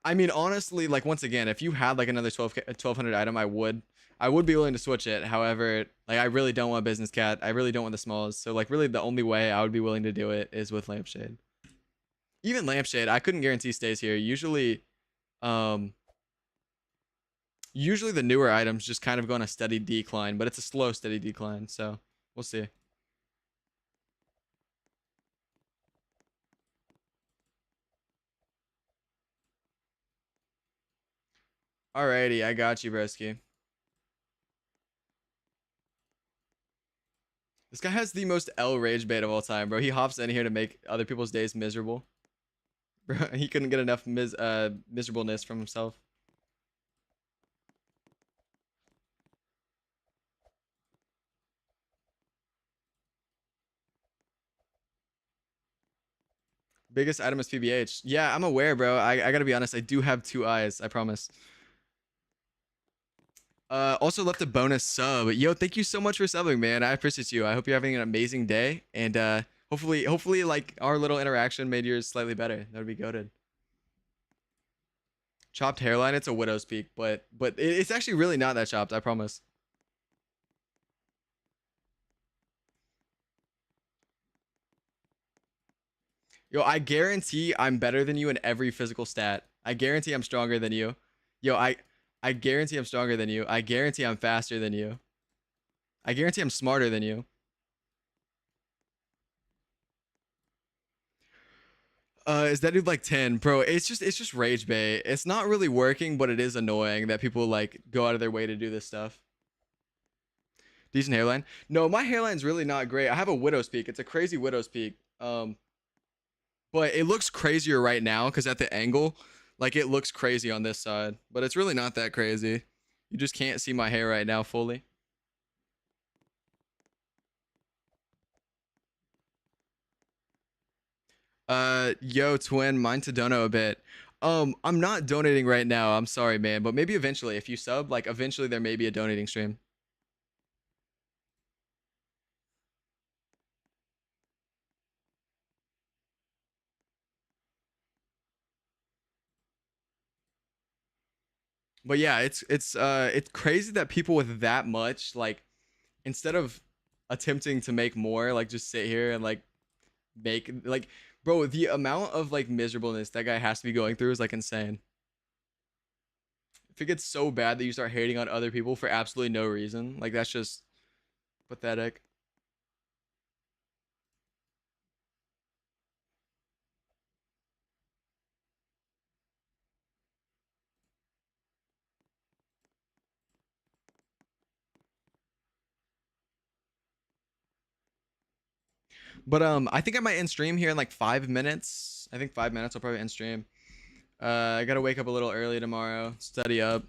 I mean, honestly, like once again, if you had like another 1200 item, I would be willing to switch it. However, like I really don't want business cat. I really don't want the smalls. So like really the only way I would be willing to do it is with lampshade. Even lampshade, I couldn't guarantee stays here. Usually the newer items just kind of go on a steady decline, but it's a slow steady decline, so we'll see. Alrighty, I got you, broski. This guy has the most L rage bait of all time, bro. He hops in here to make other people's days miserable. Bro, he couldn't get enough miserableness from himself. Biggest item is PBH. Yeah, I'm aware, bro. I gotta be honest. I do have 2 eyes. I promise. Also left a bonus sub. Yo, thank you so much for subbing, man. I appreciate you. I hope you're having an amazing day, and hopefully, like our little interaction made yours slightly better. That would be goated. Chopped hairline. It's a widow's peak, but it's actually really not that chopped. I promise. Yo, I guarantee I'm better than you in every physical stat. I guarantee I'm stronger than you. Yo, I guarantee I'm stronger than you. I guarantee I'm faster than you. I guarantee I'm smarter than you. Is that dude like 10? Bro, it's just rage bait. It's not really working, but it is annoying that people like go out of their way to do this stuff. Decent hairline? No, my hairline's really not great. I have a widow's peak. It's a crazy widow's peak. But it looks crazier right now because at the angle, like it looks crazy on this side, but it's really not that crazy. You just can't see my hair right now fully. Yo, twin, mind to dono a bit. I'm not donating right now. I'm sorry, man, but maybe eventually, if you sub, like eventually there may be a donating stream. But yeah, it's crazy that people with that much, like, instead of attempting to make more, like just sit here and like make like, bro, the amount of like miserableness that guy has to be going through is like insane. If it gets so bad that you start hating on other people for absolutely no reason, like that's just pathetic. But I think I might end stream here in like 5 minutes. I think 5 minutes I'll probably end stream. I gotta wake up a little early tomorrow, study up.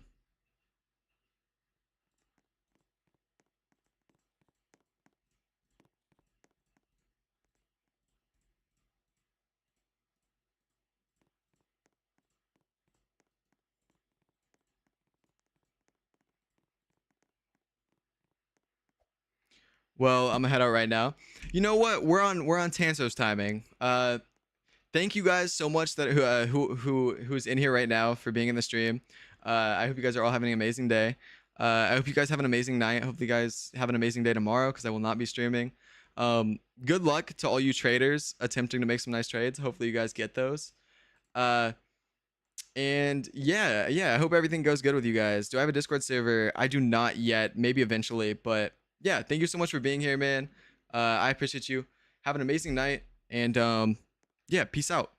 Well, I'm gonna head out right now. You know what? We're on Tanso's timing. Thank you guys so much that who's in here right now for being in the stream. I hope you guys are all having an amazing day. I hope you guys have an amazing night. I hope you guys have an amazing day tomorrow because I will not be streaming. Good luck to all you traders attempting to make some nice trades. Hopefully you guys get those. And yeah, I hope everything goes good with you guys. Do I have a Discord server? I do not yet. Maybe eventually, but yeah, thank you so much for being here, man. I appreciate you. Have an amazing night, and yeah, peace out.